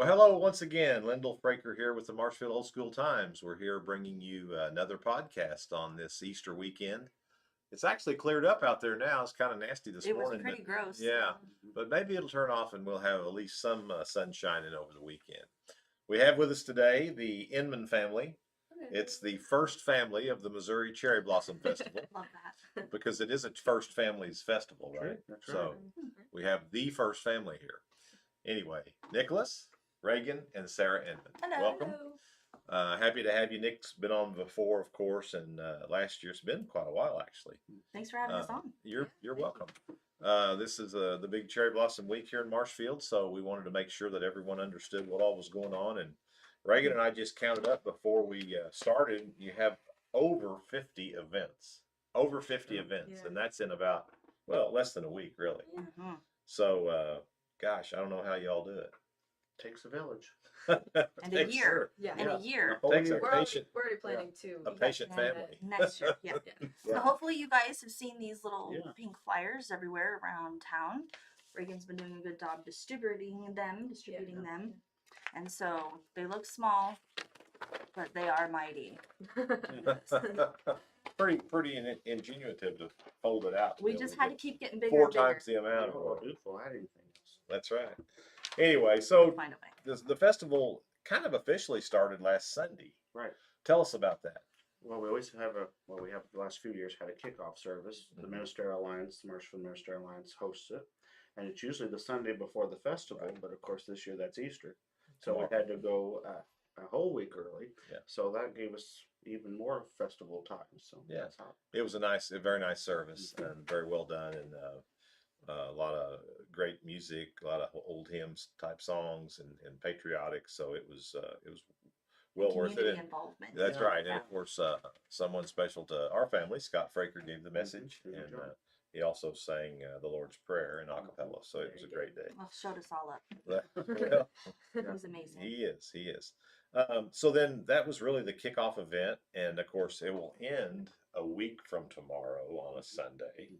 Well, hello once again. Lyndall, Fraker here with the Marshfield Old School Times. We're here bringing you another podcast on this Easter weekend. It's actually cleared up out there now. It's kind of nasty this It was morning, pretty gross. yeah, but maybe it'll turn off and we'll have at least some sun shining over the weekend. We have with us today the Inman family. It's the first family of the Missouri Cherry Blossom Festival Love that. because it is a first family's festival, right? That's So right. we have the first family here. Anyway, Nicholas, Reagan, and Sarah Inman. Hello. Welcome. Happy to have you. Nick's been on before, of course, and last year it's been quite a while actually. Thanks for having us on. You're welcome. This is the big Cherry Blossom Week here in Marshfield, so we wanted to make sure that everyone understood what all was going on. And Reagan and I just counted up before we started. You have over 50 events, and that's in about less than a week, really. Mhm. So, gosh, I don't know how y'all do it. Takes a village. And a year. Yeah. And a year. Takes a We're patient, already planning to. a patient family. Next year. Yeah. So Yeah. hopefully you guys have seen these little Yeah. pink flyers everywhere around town. Reagan's been doing a good job distributing them. And so they look small, but they are mighty. pretty ingenuitive to fold it out. We just had to keep getting bigger. four and bigger. times the amount of Oh, work. beautiful. I didn't think else. That's right. Anyway, so We'll find a way. the festival kind of officially started last Sunday. Right. Tell us about that. Well, we always have we have the last few years had a kickoff service. The Ministerial Alliance, the Marshfield Ministerial Alliance hosts it. And it's usually the Sunday before the festival, Right. but of course this year that's Easter. So Tomorrow. we had to go a whole week early. Yeah. So that gave us even more festival time. So Yeah. that's how. It was a very nice service and very well done, and a lot of great music, a lot of old hymns type songs and patriotic. So it was well worth Community it. involvement. That's Yeah. right, and of course, someone special to our family, Scott Fraker, gave the message, Good and job. he also sang the Lord's Prayer in a cappella. So it was a great day. Well, showed us all up. Well, It was amazing. he is. So then that was really the kickoff event, and of course it will end a week from tomorrow on a Sunday.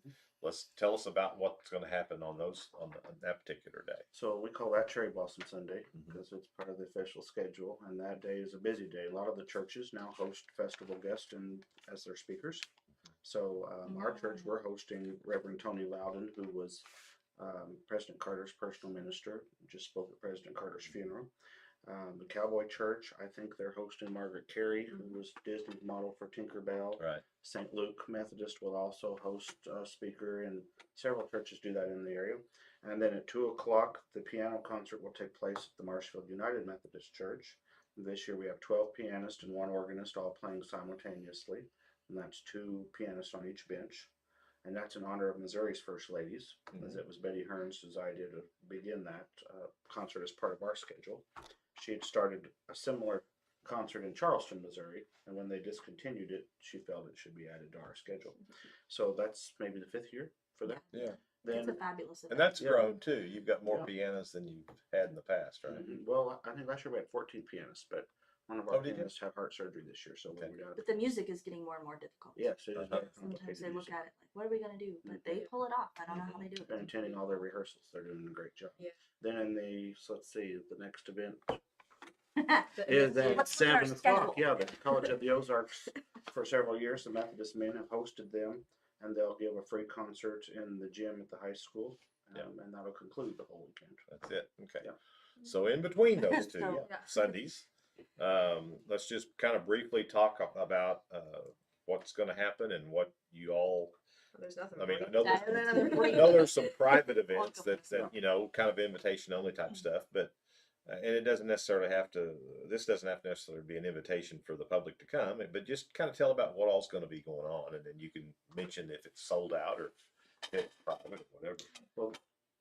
Let's tell us about what's going to happen on that particular day. So we call that Cherry Blossom Sunday Mhm. because it's part of the official schedule, and that day is a busy day. A lot of the churches now host festival guests as their speakers. So our church, we're hosting Reverend Tony Loudon, who was President Carter's personal minister, just spoke at President Carter's funeral. The Cowboy Church, I think they're hosting Margaret Carey, who was Disney's model for Tinkerbell. Right. St. Luke Methodist will also host a speaker, and several churches do that in the area. And then at 2:00, the piano concert will take place at the Marshfield United Methodist Church. This year we have 12 pianists and one organist all playing simultaneously, and that's 2 pianists on each bench. And that's in honor of Missouri's First Ladies, as it was Betty Hearns' idea to begin that concert as part of our schedule. She had started a similar concert in Charleston, Missouri, and when they discontinued it, she felt it should be added to our schedule. So that's maybe the 5th year for that. Yeah. It's a Then, fabulous event. And that's Yeah. grown too. You've got more Yeah. pianos than you've had in the past, right? well, I think last year we had 14 pianists, but one of our Oh, did you? pianists had heart surgery this year, so Okay. we got But the music is getting more and more difficult. yes, it is Uh-huh. very Sometimes complicated they look music. at it like, what are we going to do? But they pull it off. I don't know how they do Been it. attending all their rehearsals. They're doing a great job. Yeah. Then let's see, the next event The- is at Let's look at our 7:00. schedule. Yeah, the College of the Ozarks for several years. The Methodist men have hosted them, and they'll give a free concert in the gym at the high school, Yeah. and that'll conclude the whole weekend. That's it. Okay. Yeah. So in between those two So- Yeah. Sundays, let's just kind of briefly talk about what's going to happen and what you all. There's nothing. I mean, I for know you. there's some private events Welcome. that kind of invitation only type stuff, but and it doesn't necessarily have to. This doesn't have to necessarily be an invitation for the public to come, but just kind of tell about what all's going to be going on, and then you can mention if it's sold out or if it's private or whatever. Well,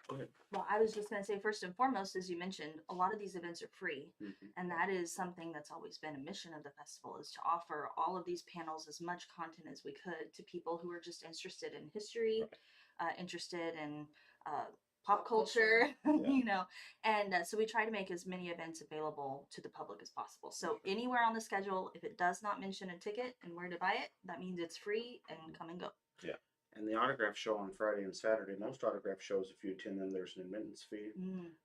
go ahead. Well, I was just going to say, first and foremost, as you mentioned, a lot of these events are free. Mhm. And that is something that's always been a mission of the festival, is to offer all of these panels as much content as we could to people who are just interested in history, interested in pop culture, and so we try to make as many events available to the public as possible. So anywhere on the schedule, if it does not mention a ticket and where to buy it, that means it's free and come and go. Yeah. And the autograph show on Friday and Saturday, most autograph shows, if you attend them, there's an admittance fee.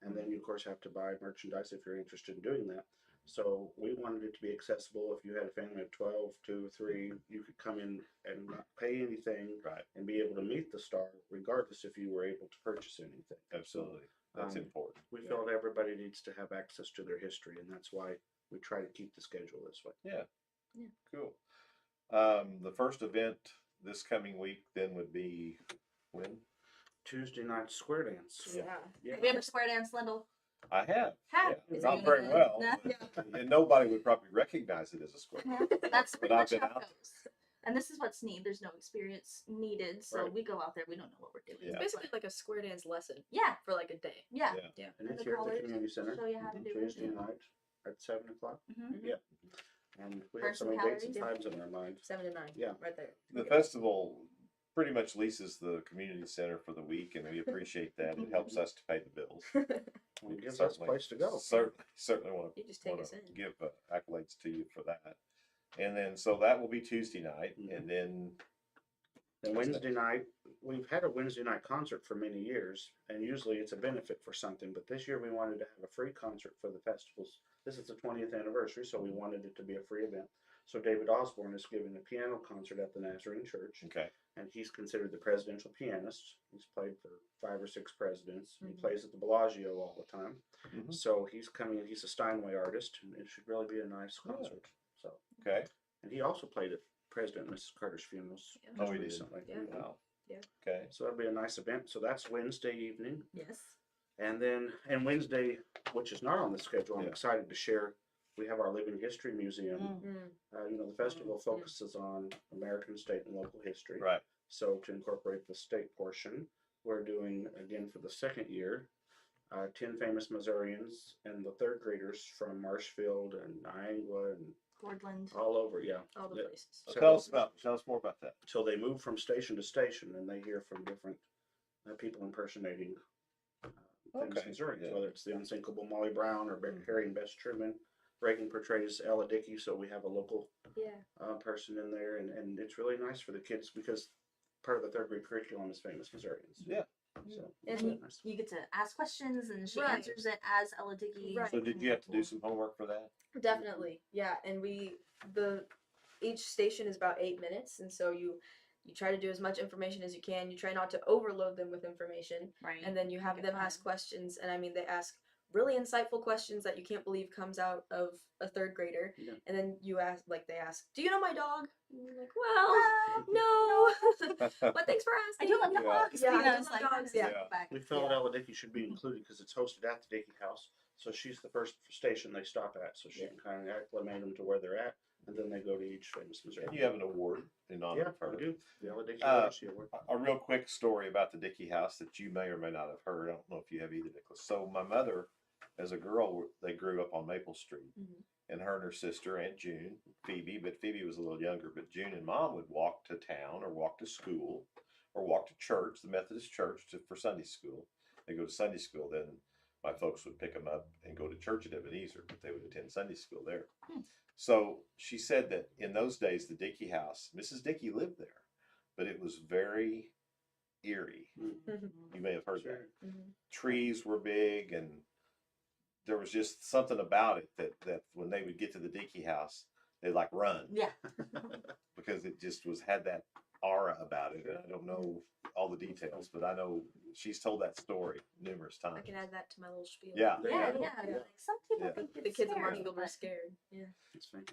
And then you, of course, have to buy merchandise if you're interested in doing that. So we wanted it to be accessible. If you had a family of 12, 2, 3, you could come in and not pay anything Right. and be able to meet the star, regardless if you were able to purchase anything. Absolutely. That's Um, important. We Yeah. felt everybody needs to have access to their history, and that's why we try to keep the schedule this way. Cool. The first event this coming week then would be when? Tuesday night square dance. Yeah. Yeah. Have you ever square danced, Lyndall? I have. Have. Yeah, Is not it very good? well. Yeah. but- and nobody would probably recognize it as a square. That's But pretty I've much been how it out goes. And this is what's neat. There's no experience needed, so Right. we go out there. We don't know what we're doing. Yeah. It's basically like a square dance lesson Yeah, for like a day. yeah. Yeah. And And it's the here at the college community center. show you how to do it. Tuesday night at 7 o'clock. Mhm. And we Burn have so some many dates and calories. times in our mind. 7 to 9. Yeah. Right there. The festival pretty much leases the community center for the week, and we appreciate that. It helps us to pay the bills. And it gives us a place to go. Certainly want You just take us to in. give accolades to you for that. And then, so that will be Tuesday night, Mhm. and then And Wednesday night, we've had a Wednesday night concert for many years, and usually it's a benefit for something. But this year we wanted to have a free concert for the festivals. This is the 20th anniversary, so we wanted it to be a free event. So David Osborne is giving a piano concert at the Nazarene Church, okay, and he's considered the presidential pianist. He's played for 5 or 6 presidents. He Mhm. plays at the Bellagio all the time. Mhm. So he's coming. He's a Steinway artist, and it should really be a nice Yeah. concert. So, okay, and he also played at President and Mrs. Carter's funerals Yeah. just Oh, he did? recently. Yeah. wow, Yeah. okay, So that'll be a nice event. So that's Wednesday evening. Yes. And then, and Wednesday, which is not on the schedule, I'm Yeah. excited to share, we have our Living History Museum. Mm. The festival focuses on American, state, and local history. right, So to incorporate the state portion, we're doing, again for the second year, 10 famous Missourians and the third graders from Marshfield and Niagara and Portland. all over, yeah. All the Yeah. places. so So- tell us more about that. So they move from station to station and they hear from different people impersonating famous Okay, Missourians, yeah. whether it's the unsinkable Molly Brown or Mhm. Harry and Bess Truman. Reagan portrays Ella Dickey, so we have a local Yeah. person in there, and it's really nice for the kids because part of the third grade curriculum is famous Missourians. Yeah. So And it's you, really nice. you get to ask questions, and she Right. answers it as Ella Dickey. Right. So did you have to do some homework for that? Definitely. Yeah. And each station is about 8 minutes, and so you try to do as much information as you can. You try not to overload them with information, Right. and then you have Make it them fun. ask questions. And I mean, they ask really insightful questions that you can't believe comes out of a third grader. Yeah. And then they ask, "Do you know my dog?" And you're like, "Well, no." But thanks for I asking. do love Yeah. dogs. Yeah, you I know, do it's love like, dogs, yeah. yeah. Back. We felt Yeah. Ella Dickey should be included because it's hosted at the Dickey House, so she's the first station they stop at, so she Yeah. can kind of acclimate them to where they're at, and then they go to each famous Missouri. And you have an award in honor Yeah, of her. we do. The Ella Dickey Uh, Literacy Award. A real quick story about the Dickey House that you may or may not have heard. I don't know if you have either, Nicholas. So my mother, as a girl, they grew up on Maple Street, Mhm. and her and her sister, Aunt June, Phoebe, but Phoebe was a little younger. But June and Mom would walk to town or walk to school or walk to church, the Methodist church, for Sunday school. They go to Sunday school, then my folks would pick them up and go to church at Ebenezer, but they would attend Sunday school there. So she said that in those days, the Dickey House, Mrs. Dickey lived there, but it was very eerie. You may have heard that. Mhm. Trees were big, and there was just something about it that when they would get to the Dickey House, they'd like run Yeah. because it just had that aura about it. And I don't know all the details, but I know she's told that story numerous I times. can add that to my little spiel. Yeah. Yeah, Yeah. yeah. Yeah. Like, some people Yeah. think The it's kids in scary, Marshfield were but- scared. Yeah. It's fine.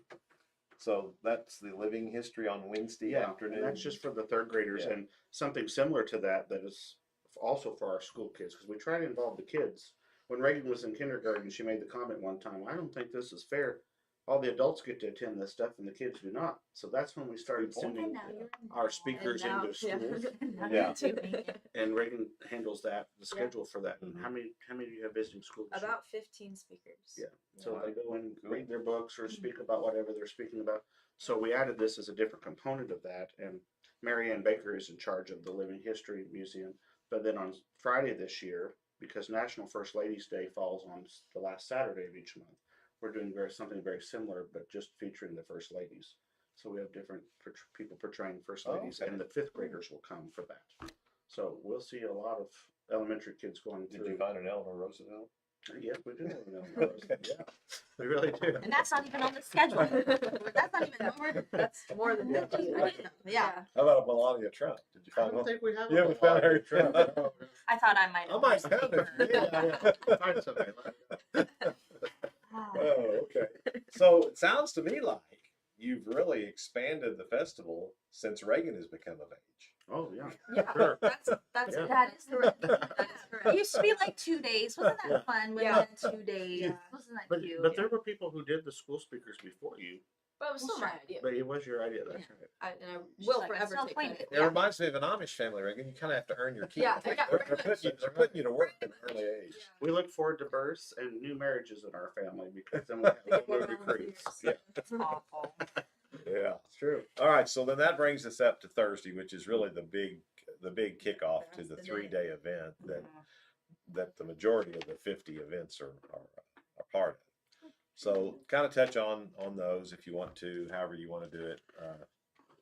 So that's the living history on Wednesday Yeah, afternoon. and that's just for the third graders, Yeah. and something similar to that is also for our school kids, because we try to involve the kids. When Reagan was in kindergarten, she made the comment one time, "I don't think this is fair. All the adults get to attend this stuff and the kids do not." So that's when we started Good point. And sending now you're our speakers And now- into yeah. schools, Now Yeah. you're tuning in. and Reagan handles the Yeah. schedule for that. Mhm. How many do you have visiting schools? this year? About 15 speakers. Yeah. So Wow. they go and Cool. read their books or speak about whatever they're speaking about. So we added this as a different component of that, and Mary Ann Baker is in charge of the Living History Museum. But then on Friday this year, because National First Ladies Day falls on the last Saturday of each month, we're doing something very similar, but just featuring the First Ladies. So we have different people portraying first Oh, ladies, okay. and the fifth graders will come for that. So we'll see a lot of elementary kids going Did through. you find an Eleanor Roosevelt? Yes, we do. Yeah, we really do. And that's not even on the schedule. That's not even over. That's more than Yeah. 50. I didn't know. Yeah. How about a Melania Trump? Did you I find don't one? think we have. You haven't found her Trump. I thought I might I have. might missed have her. it. Find somebody. Ah. Oh, okay. So it sounds to me like you've really expanded the festival since Reagan has become of age. Oh yeah. Yeah, Sure. That's Yeah. that is correct. that is It correct. used to be like 2 days. Wasn't that Yeah. fun? When Yeah. we had 2 days. Yeah. Wasn't that But cute? there were people who did the school speakers before you, But it was still Well, my sure. idea. but it was your idea. That's right. And I She's will like, I forever still take claim credit. It reminds me of an Amish family, Reagan. You kind of have to earn your keep. Yeah, yeah, They're pretty putting you to work at an early age. We look forward to births and new marriages in our family because then we have Get more more recruits. volunteers. Yeah, It's awful. Yeah. it's true. All right. So then that brings us up to Thursday, which is really the big kickoff to That's the the day. 3-day event that Mhm. that the majority of the 50 events are part of. So kind of touch on those if you want to, however you want to do it.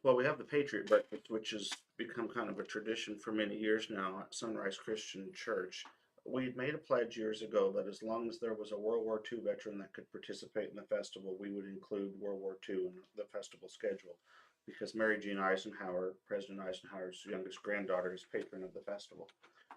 Well, we have the Patriot Breakfast, which has become kind of a tradition for many years now at Sunrise Christian Church. We made a pledge years ago that as long as there was a World War II veteran that could participate in the festival, we would include World War II in the festival schedule. Because Mary Jean Eisenhower, President Eisenhower's youngest granddaughter, is patron of the festival.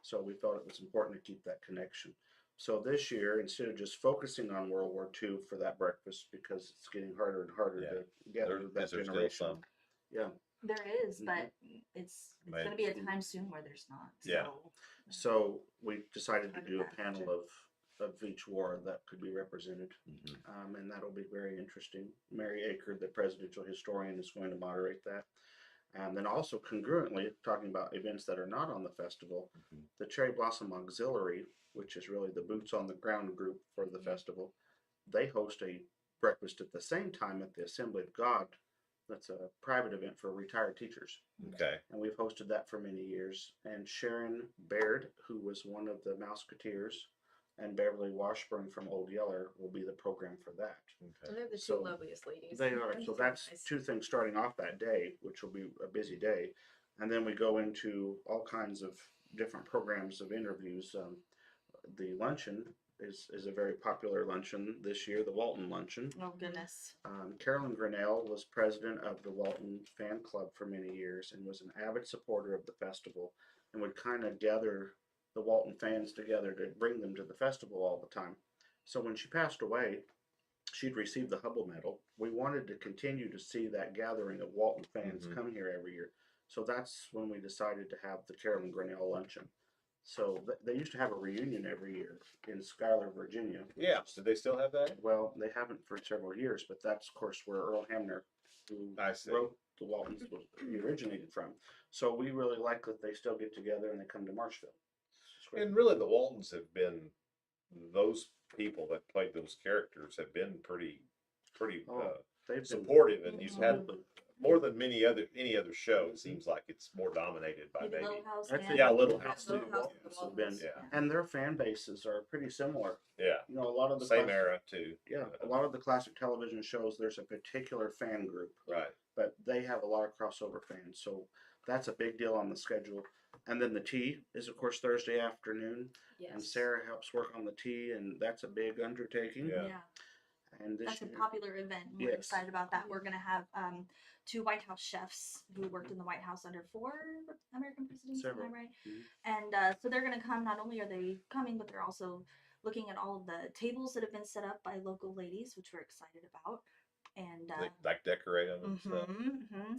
So we thought it was important to keep that connection. So this year, instead of just focusing on World War II for that breakfast, because it's getting harder and harder Yeah. to gather that There's still generation. some. Yeah. There is, but it's Right. going to be a time soon where there's not. Yeah. So, So we decided to Part of do a that panel picture. of each war that could be represented, and that'll be very interesting. Mary Aker, the presidential historian, is going to moderate that. And then also congruently, talking about events that are not on the festival, Mhm. the Cherry Blossom Auxiliary, which is really the boots on the ground group for the festival, they host a breakfast at the same time at the Assembly of God. That's a private event for retired teachers. Okay. And we've hosted that for many years. And Sharon Baird, who was one of the Mouseketeers, and Beverly Washburn from Old Yeller will be the program for that. And Okay. they're the So, two loveliest ladies. They are. So that's nice. two things starting off that day, which will be a busy day. And then we go into all kinds of different programs of interviews. The luncheon is a very popular luncheon this year, the Walton Luncheon. oh goodness. Carolyn Grinnell was president of the Walton Fan Club for many years and was an avid supporter of the festival and would kind of gather the Walton fans together to bring them to the festival all the time. So when she passed away, she'd received the Hubble Medal. We wanted to continue to see that gathering of Walton fans Mhm. come here every year. So that's when we decided to have the Carolyn Grinnell Luncheon. So they used to have a reunion every year in Schuyler, Virginia. Yeah. Do they still have that? Well, they haven't for several years, but that's of course where Earl Hamner, who I see. wrote the Waltons, he originated from. So we really like that they still get together and they come to Marshfield. It's great. And really, the Waltons have been those people that played those characters have been pretty Oh, They've been supportive, and you've had absolutely. more than any other show. It seems like it's more dominated by Maybe maybe. Little House That's and it. Yeah, Little House Little too. House Waltons and the have been, Waltons. Yeah. and their fan bases are pretty similar. Yeah. You know, a lot of the Same classic- era too. Yeah, a lot of the classic television shows. There's a particular fan group, Right. but they have a lot of crossover fans, so that's a big deal on the schedule. And then the tea is, of course, Thursday afternoon, Yes. and Sarah helps work on the tea, and that's a big undertaking. Yeah. Yeah. And this That's a year, popular event. And we're Yes. excited about that. We're gonna have 2 White House chefs who worked in the White House under 4 American presidents. Several. Am I right? Mhm. And so they're gonna come. Not only are they coming, but they're also looking at all of the tables that have been set up by local ladies, which we're excited about. And They, like decorate them and stuff.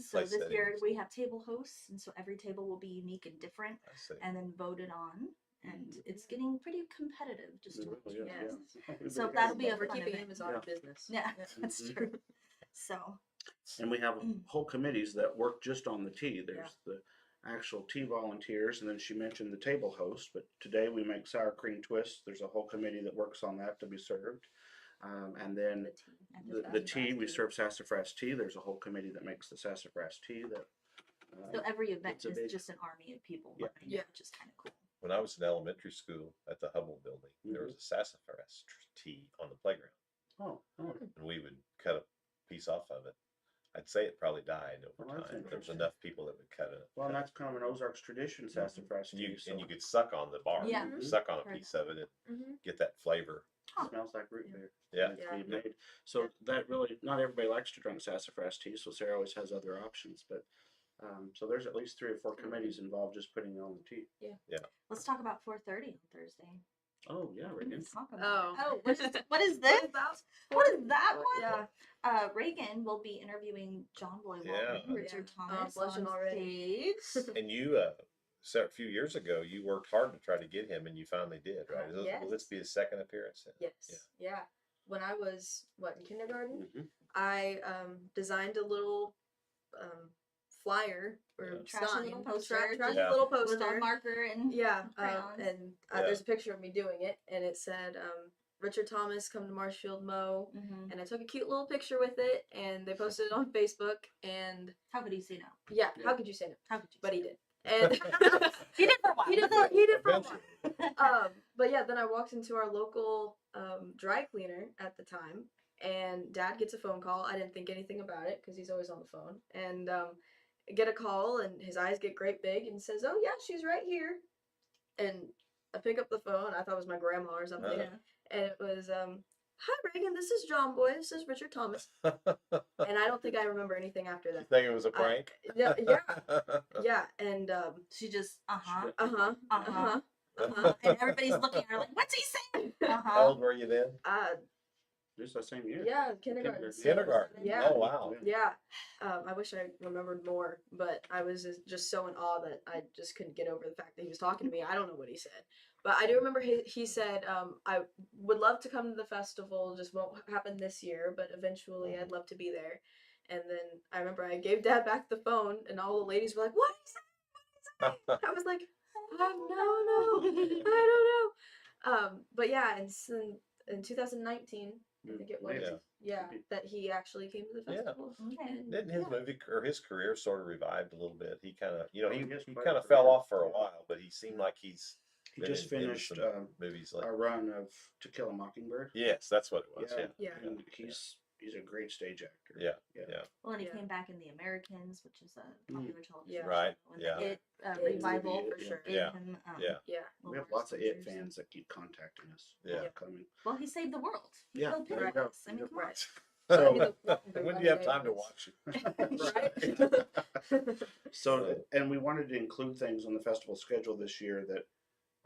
so Place this year settings. we have table hosts, and so every table will be unique and different, I see. and then voted on. And it's getting pretty competitive. Just It to really is, yes. yeah. We So really that'll have be a We're fun keeping event. Amazon Yeah. in business. Yeah, that's Mhm. true. So And we have whole committees that work just on the tea. There's the actual tea volunteers, and then she mentioned the table host. But today we make sour cream twists. There's a whole committee that works on that to be served. And then and the tea, we serve sassafras tea. There's a whole committee that makes the sassafras tea. That So every event it's a is big- just an army of people Yeah. behind Yeah. it, which is kind of cool. When I was in elementary school at the Hubble building, there was a sassafras tea on the playground, oh, and we would cut a piece off of it. I'd say it probably died over Well, that's time. There was interesting. enough people that would cut it. Well, and that's kind of an Ozarks tradition, sassafras And you, tea. So and you could suck on the bark, Yeah. suck on a Heard piece of it, and Mm-hmm. get that flavor. it smells like root beer. Yeah. It's Yeah. being made. So that really, not everybody likes to drink sassafras tea. So Sarah always has other options, but. So there's at least 3 or 4 committees involved just putting on the tea. Let's talk about 4:30 on Thursday. Oh yeah, Reagan. Let's talk Oh. about it. Oh, what is this? What is that? What is that one? Yeah. Reagan will be interviewing John Boy Yeah. Walton, Richard Yeah. Thomas Blushing on already. stage. And you, a few years ago, you worked hard to try to get him, and you finally did, right? Will this Yes. be his second appearance? Then? Yes. Yeah. When I was in kindergarten, Mhm. I designed a little flyer or Yeah. Trashy sign, little poster. trashy Yeah. little With poster. a marker and Yeah, crayons. and Yeah. there's a picture of me doing it, and it said, Richard Thomas, come to Marshfield Mo. Mhm. And I took a cute little picture with it, and they posted it on Facebook, and How could he say no? yeah, how could you say no? How could you? But say he no? did. And He did for a while. he did but for a Eventually. while. But yeah, then I walked into our local dry cleaner at the time, and Dad gets a phone call. I didn't think anything about it because he's always on the phone, and get a call, and his eyes get great big, and says, "Oh yeah, she's right here." And I pick up the phone. I thought it was my grandma or something, Yeah. and it was, "Hi Reagan, this is John Boy. This is Richard Thomas." And I don't think I remember anything after You that. think it was a prank? Yeah, yeah, and She just uh-huh. uh-huh, Uh-huh. uh-huh. And everybody's looking at her like, what's he saying? How Uh-huh. old were you then? Just that same year. Yeah, kindergarten. Kindergarten. So- Kindergarten. Yeah. Oh wow. Yeah, I wish I remembered more, but I was just so in awe that I just couldn't get over the fact that he was talking to me. I don't know what he said, but I do remember he said, "I would love to come to the festival, just won't happen this year, but eventually I'd love to be there." And then I remember I gave Dad back the phone, and all the ladies were like, "What is that? What is that?" I was like, I don't know. But yeah, and in 2019. I think it was. Yeah. That he actually came to the Yeah. festival. Okay. And, Didn't his yeah. movie or his career sort of revived a little bit? He kind of, Oh, he has he quite kind a of fell career. off for a while, but he seemed like he's He been just in finished some movies like. a run of To Kill a Mockingbird. Yes, that's what it was. Yeah. Yeah. And he's a great stage actor. Yeah. Well, and he Yeah. came back in The Americans, which is a popular television Yeah. show. Right, And yeah. It It revival movie, for sure. gave Yeah. him, Yeah. Yeah. We have lots of It fans that keep contacting us. Yeah. Coming. Well, he saved the world. He Yeah, killed there you go. paradise. I mean, come on. Right. So, So- when do you have time to watch it? Right. So, and we wanted to include things on the festival schedule this year that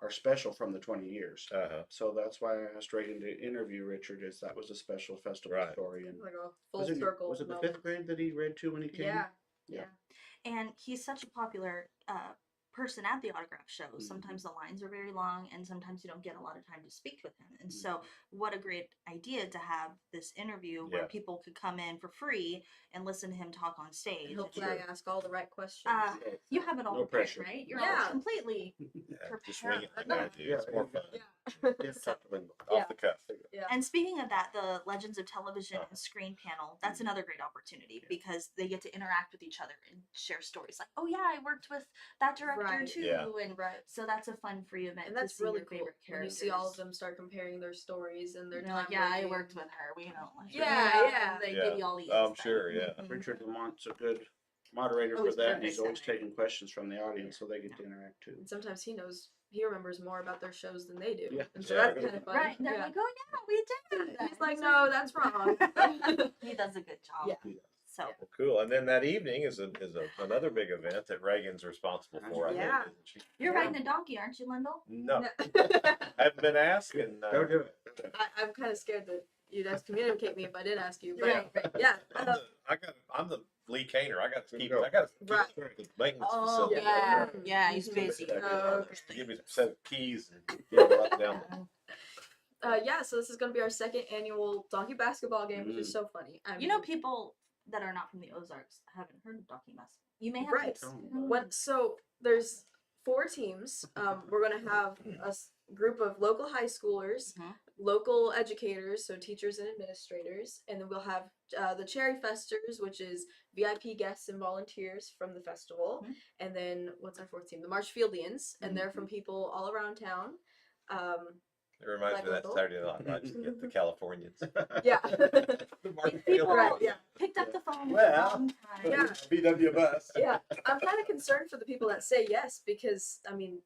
are special from the 20 years. Uh-huh. So that's why I asked Reagan to interview Richard, as that was a special festival Right. story. And Like a full was it, circle. was it the moment. 5th grade that he read to when he came? Yeah. Yeah. Yeah. And he's such a popular person at the autograph shows. Mhm. Sometimes the lines are very long, and sometimes you don't get a lot of time to speak with him. And Mhm. so, what a great idea to have this interview where Yeah. people could come in for free and listen to him talk on stage. And hopefully I ask all the right questions. You have it all No prepared, pressure. right? You're Yeah. all completely Yeah, just prepared. wing it like I do. It's more fun. Yeah, talk to Lyndall. Off the cuff. Yeah. And speaking of that, the Legends of Television Uh-huh. and Screen panel, that's another great opportunity because they get to interact with each other and share stories. Like, oh yeah, I worked with that director Right. too. Yeah. And Right. so that's a fun free event And to that's see really your cool favorite when you characters. see all of them start comparing their stories and their You're time. like, yeah, I working. worked with her. We know. Like, Yeah, yeah. And they Yeah. give you all the I'm insight. sure, yeah. Mhm. Richard Lamont's a good moderator Oh, for he's that, and perfect he's always at it. taking questions from the audience, so they get to interact too. And sometimes he remembers more about their shows than they do. Yeah. And so Yeah. that's kind of fun. Right. And they're Yeah. like, oh yeah, we did. that." He's like, He's no, that's wrong. he does a good job. Yeah. So Well, cool. And then that evening is another big event that Reagan's responsible for. I Yeah. think, isn't she? you're Yeah. riding a donkey, aren't you, Lyndall? No, I haven't been asked, and Go do it. I'm kind of scared that you'd excommunicate me if I did ask you. But Right. yeah. I'm the Lee Caner. I got to keep. Go. I got to keep Right. the maintenance Oh facility. yeah, Yeah. yeah, he's Mhm. busy. Oh, Give me a set of keys and get it up down. Yeah, so this is going to be our second annual donkey basketball game, which is so funny. I You know, mean, people that are not from the Ozarks haven't heard of donkey basketball. You may have. Right. to- So there's 4 teams. We're going to have a group of local high schoolers, Mhm. local educators, so teachers and administrators, and then we'll have the Cherry Festers, which is VIP guests and volunteers from the festival, Mhm. and then what's our 4th team? The Marshfieldians, and they're from people all around town. It reminds Like me of that Lyndall? Saturday Night Live. I just get the Californians. Yeah. The Marshfield People Right, yeah. picked up the phone Well, one time. Yeah. VW bus. Yeah, I'm kind of concerned for the people that say yes because I mean,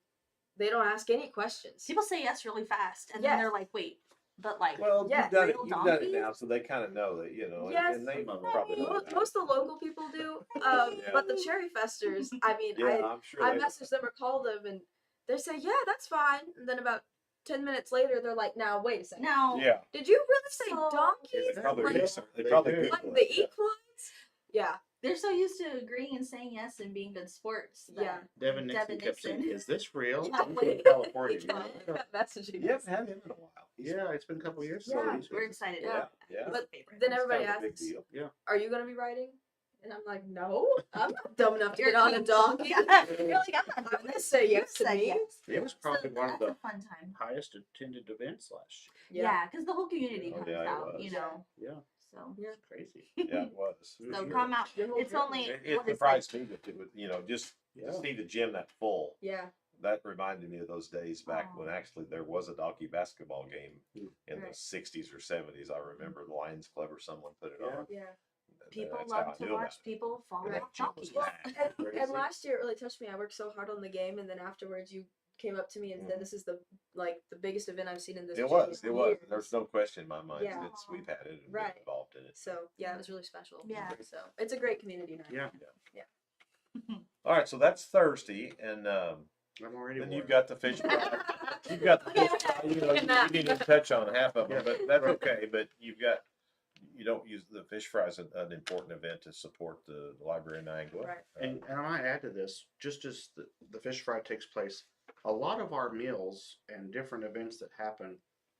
they don't ask any questions. People say yes really fast, and then Yes. they're like, "Wait, but like, Well, Yeah. you've done it. Real You've done it donkeys? now, so they kind of know that, you know. Yes. And they Some of them probably know about Most it. of the local people do, Yeah. but the cherry festers, I mean, Yeah, I'm sure. I they- message them or call them and they say, yeah, that's fine. And then about 10 minutes later, they're like, now, wait a second. now, Yeah. Did you really say So- donkeys? They probably Like, research. They They probably do. Google like it, the yeah. equines? Yeah. they're so used to agreeing and saying yes and being good sports. That Yeah. Devin Nixon Devin kept saying, Nixon. "Is this real?" Yeah. I'm from California. Each one. Messaging. You haven't had him in a while. Yeah, it's been a couple years. Yeah. So he's We're excited. Yeah. about that. Yeah. He's But a favorite. then It's everybody kind of a big asks, deal. are you going to be riding? And I'm like, no, I'm not dumb enough to You're get on a cute. donkey. You're like, I'm not I'm doing gonna this. say yes to Say me. yes. It was probably So one of that's the a fun time. highest attended events last Yeah, because the whole community Oh, comes yeah, it out, was. you know. year. Yeah, So, it's crazy. Yeah, it was. so Mhm. come out. Your whole It's group. only It what is surprised me that it would, just Yeah. to see the gym that full. Yeah. That reminded me of those days back Aw. when actually there was a donkey basketball game in the Right. 60s or 70s. I remember the Lions Club or someone put it Yeah. on. Yeah. And People that's how love I to knew about watch it. people fall And off that gym was donkeys. Well, packed. and Crazy. last year it really touched me. I worked so hard on the game, and then afterwards you came up to me and said, Mhm. "This is the biggest event I've seen in this." It gym was. in It was. years." There's no question in my mind. Yeah. We've had it and been Right. involved in it. So yeah, it was really special. Yeah. So it's a great community night. Yeah. All right, so that's Thursday, and I'm already. then warm. you've got the fish fry. You've got the fish fry. You know, Look at you didn't even touch on half of them, Yeah. but that's okay. But you don't use the fish fry as an important event to support the library in Niagara. Right. And I might add to this, just as the fish fry takes place, a lot of our meals and different events that happen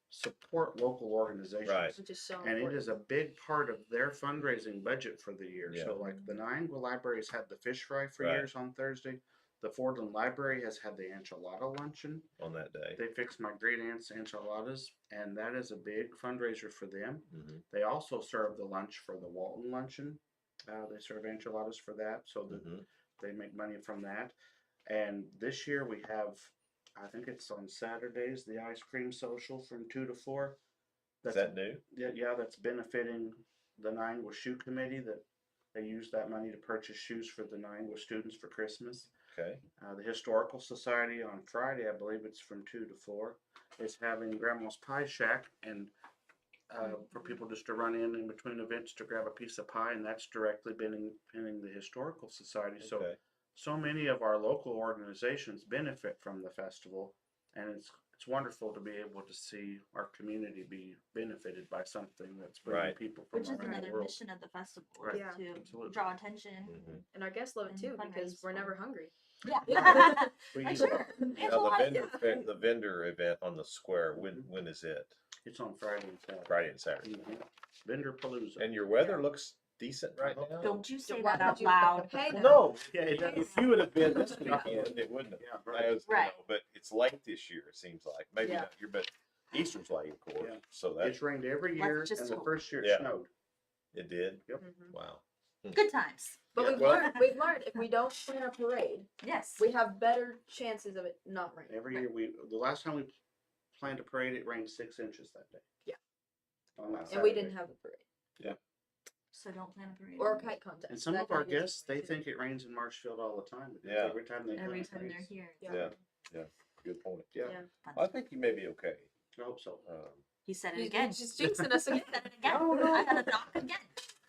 support local organizations. Right. Which is so And it important. is a big part of their fundraising budget for the year. Yeah. So like the Niagara Library has had the fish fry for Right. years on Thursday. The Fordland Library has had the enchilada luncheon. On that day. They fixed my great aunt's enchiladas, and that is a big fundraiser for them. Mhm. They also serve the lunch for the Walton luncheon. They serve enchiladas for that, so that Mhm. they make money from that. And this year we have, I think it's on Saturdays, the ice cream social from 2 to 4. Is that new? Yeah, that's benefiting the Niagara Shoe Committee, that they use that money to purchase shoes for the Niagara students for Christmas. Okay. The Historical Society on Friday, I believe it's from 2 to 4, is having Grandma's Pie Shack, and for people just to run in between events to grab a piece of pie, and that's directly benefiting the Historical Society. Okay. So many of our local organizations benefit from the festival, and it's wonderful to be able to see our community be benefited by something that's bringing Right. people from Which is around the another world. mission of the festival Right. is Yeah. to Absolutely. draw attention. Mhm. And our guests love it And too because fundraise we're for- never hungry. Yeah. Yeah. We Like, use- sure. Now Enchilada. the vendor event on the square. When is it? It's on Friday and Saturday. Friday and Saturday. Mhm. Vendor Palooza. And your weather looks decent right now. Don't you say Why that out would you- loud. Hey, Well, now. no. Yeah, it does. If you would have been this weekend, it wouldn't have. Yeah, I was, Right. but it's late this year. It seems like maybe Yeah. not here, but Easter's late, of course. Yeah. So that It's rained every Let's year, just and the hope. first year it Yeah. snowed. it did. Mhm. Wow. Good times. But Yeah, we've well- learned if we don't plan a parade, Yes. we have better chances of it not raining. Every year the last time we planned a parade, it rained 6 inches that day. Yeah. On that And we Saturday. didn't have a parade So don't plan a parade. or a kite contest. And some That of our kinda gets guests, in the they way, too. think it rains in Marshfield all the time. Because Yeah. Every time they come, Every it time they're rains. here. Yeah. Good point. Yeah. Yeah. I think you may be okay. I hope so. He said it He's again. just jinxing us He again. said it again. No, no. I had a knock again.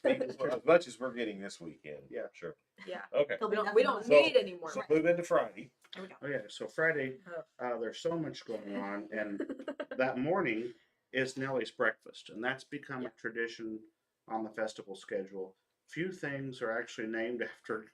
As much as we're getting this weekend. Yeah. Sure. Yeah. Okay. There'll We be don't, nothing we but don't us. So- need any more. So move into Friday. Here we go. Oh, yeah. So Friday, there's so much going on. And that morning is Nellie's breakfast. And that's become Yeah. a tradition on the festival schedule. Few things are actually named after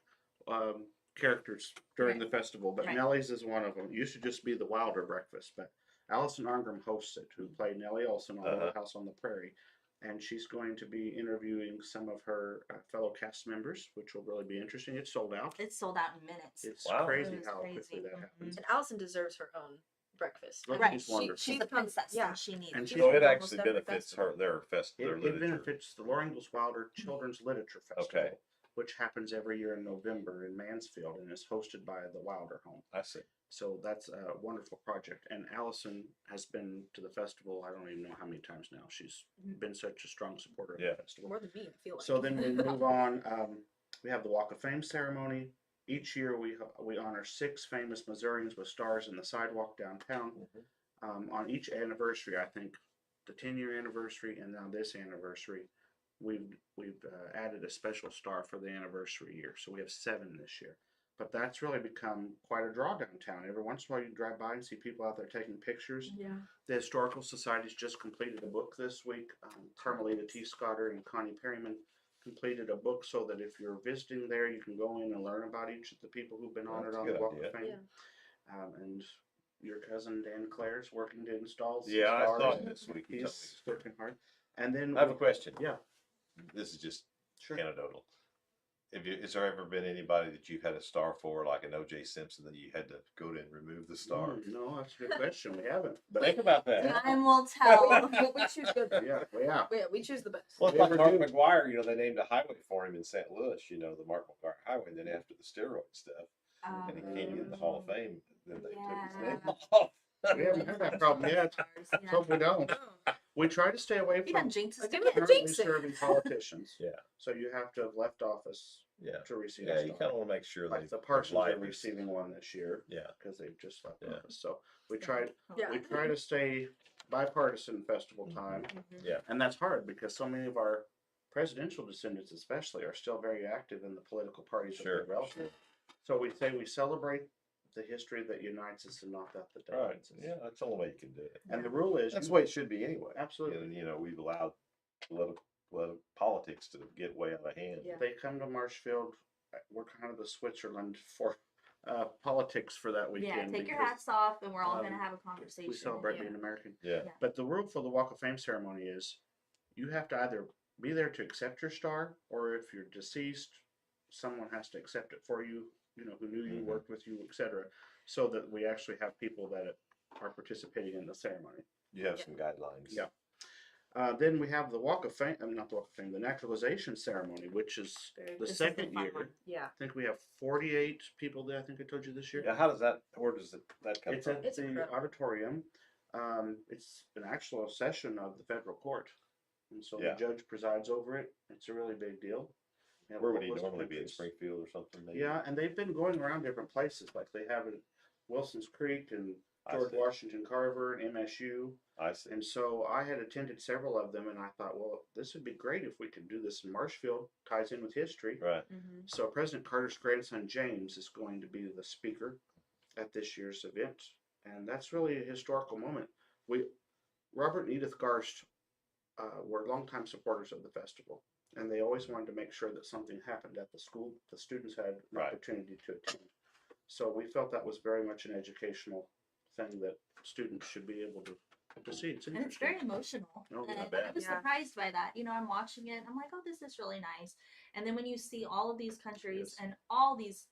characters during the festival, but Right. Nellie's is one of them. It used to just be the Wilder breakfast, but Allison Arngrim hosts it, who played Nellie Olson on Little House on the Prairie. And she's going to be interviewing some of her fellow cast members, which will really be interesting. It's sold out. It's sold out in minutes. It's Wow. crazy It is how crazy. quickly that Mhm. happens. And Allison deserves her own breakfast. Look, Right. she's wonderful. She's the princess. Yeah. And she needs And it. she's So it almost actually every benefits festival. their It literature. benefits the Laura Ingalls Wilder Children's Literature Festival. Okay. which happens every year in November in Mansfield and is hosted by the Wilder Home. I see. So that's a wonderful project. And Allison has been to the festival, I don't even know how many times now. She's been such a strong supporter of Yeah. the festival. More than me, I feel like. So then we move on. We have the Walk of Fame ceremony. Each year we honor 6 famous Missourians with stars in the sidewalk downtown. On each anniversary, I think the 10-year anniversary and now this anniversary, we've added a special star for the anniversary year. So we have 7 this year. But that's really become quite a draw downtown. Every once in a while you drive by and see people out there taking pictures. Yeah. The Historical Society's just completed a book this week. Carmelita T. Scotter and Connie Perryman completed a book so that if you're visiting there, you can go in and learn about each of the people who've been honored That's a on the good Walk idea. of Fame. And your cousin Dan Clare's working to install some Yeah, I saw stars. him this week. He told me. He's working hard. And then I have a question. yeah, This is just sure. anecdotal. Has there ever been anybody that you've had a star for, like an O.J. Simpson, that you had to go to and remove the star? No, that's a good question. We haven't. But Think about that. Time will tell. We choose good. yeah. We choose the best. Well, it's We like ever Mark do- McGuire, they named a highway for him in St. Louis, the Mark McGuire Highway. And then after the steroid stuff, and he came in the Hall of Fame, then they took his name off. We haven't had that problem yet. Yeah. Hope we don't. We try to stay away You from done jinxed us Give again. it a currently jinx it. serving politicians. Yeah. So you have to have left office Yeah. to receive Yeah, a you star. kind of want to make sure Like they the Parsons are life is- receiving one this year Yeah. because they've just left Yeah. office. So we try Yeah. to stay bipartisan festival time, Yeah. and that's hard because so many of our presidential descendants, especially, are still very active in the political parties Sure, of their relatives. So we say we celebrate the history that unites us and not that Right. divides us. Yeah, that's the only way you can do it. And the rule is That's the you- way it should be anyway. absolutely. And, we've allowed politics to get way out of hand. Yeah. They come to Marshfield. We're kind of the Switzerland for politics for that Yeah, weekend. take your because hats off and we're all um, gonna have a conversation. we celebrate Yeah. being American. Yeah. Yeah. But the rule for the Walk of Fame ceremony is you have to either be there to accept your star, or if you're deceased, someone has to accept it for you, who knew you, Mhm. worked with you, etc. So that we actually have people that are participating in the ceremony. You have Yeah. some guidelines. Yeah. Then we have the Walk of Fame, not the Walk of Fame, the naturalization ceremony, which is the This is second fun year. one. Yeah. I think we have 48 people there. I think I told you this year. Yeah, where does that come It's from? at It's the incredible. auditorium. It's an actual session of the federal court. And so Yeah. the judge presides over it. It's a really big deal. We have a Where would he whole list of normally be, in countries. Springfield or something? Maybe? Yeah, and they've been going around different places. Like they have in Wilson's Creek and I George see. Washington Carver and MSU. I see. And so I had attended several of them, and I thought, well, this would be great if we could do this in Marshfield. Ties in with history. Right. Mm-hmm. So President Carter's grandson James is going to be the speaker at this year's event, and that's really a historical moment. Robert and Edith Garst were longtime supporters of the festival, and they always wanted to make sure that something happened at the school. The students had an Right. opportunity to attend. So we felt that was very much an educational thing that students should be able to see. It's And it's interesting. very emotional. Oh, and I I bet. was Yeah. surprised by that. I'm watching it. I'm like, oh, this is really nice. And then when you see all of these countries Yes. and all these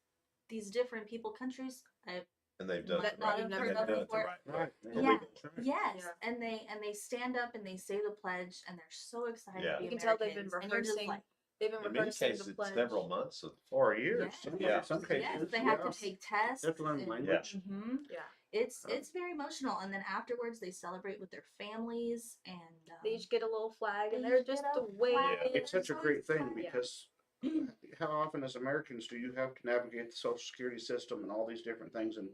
different countries, And they've done That it not right. even And heard they've of done it the before. right way. Right. Yeah. That's right. yes, Yeah. and they stand up and they say the pledge and they're so excited. Yeah. To be You can tell they've been Americans, and you're just rehearsing. like, They've been In many rehearsing cases, the it's pledge. several months of. Or years. Yes. In some cases. yes, they have yeah. to take tests. They have to learn and- language. Mhm. Yeah. It's very emotional, and then afterwards they celebrate with their families and They each get a little flag, and they they're each just get a the way. flag. It's such a great thing Yeah. because how often as Americans do you have to navigate the Social Security system and all these different things, and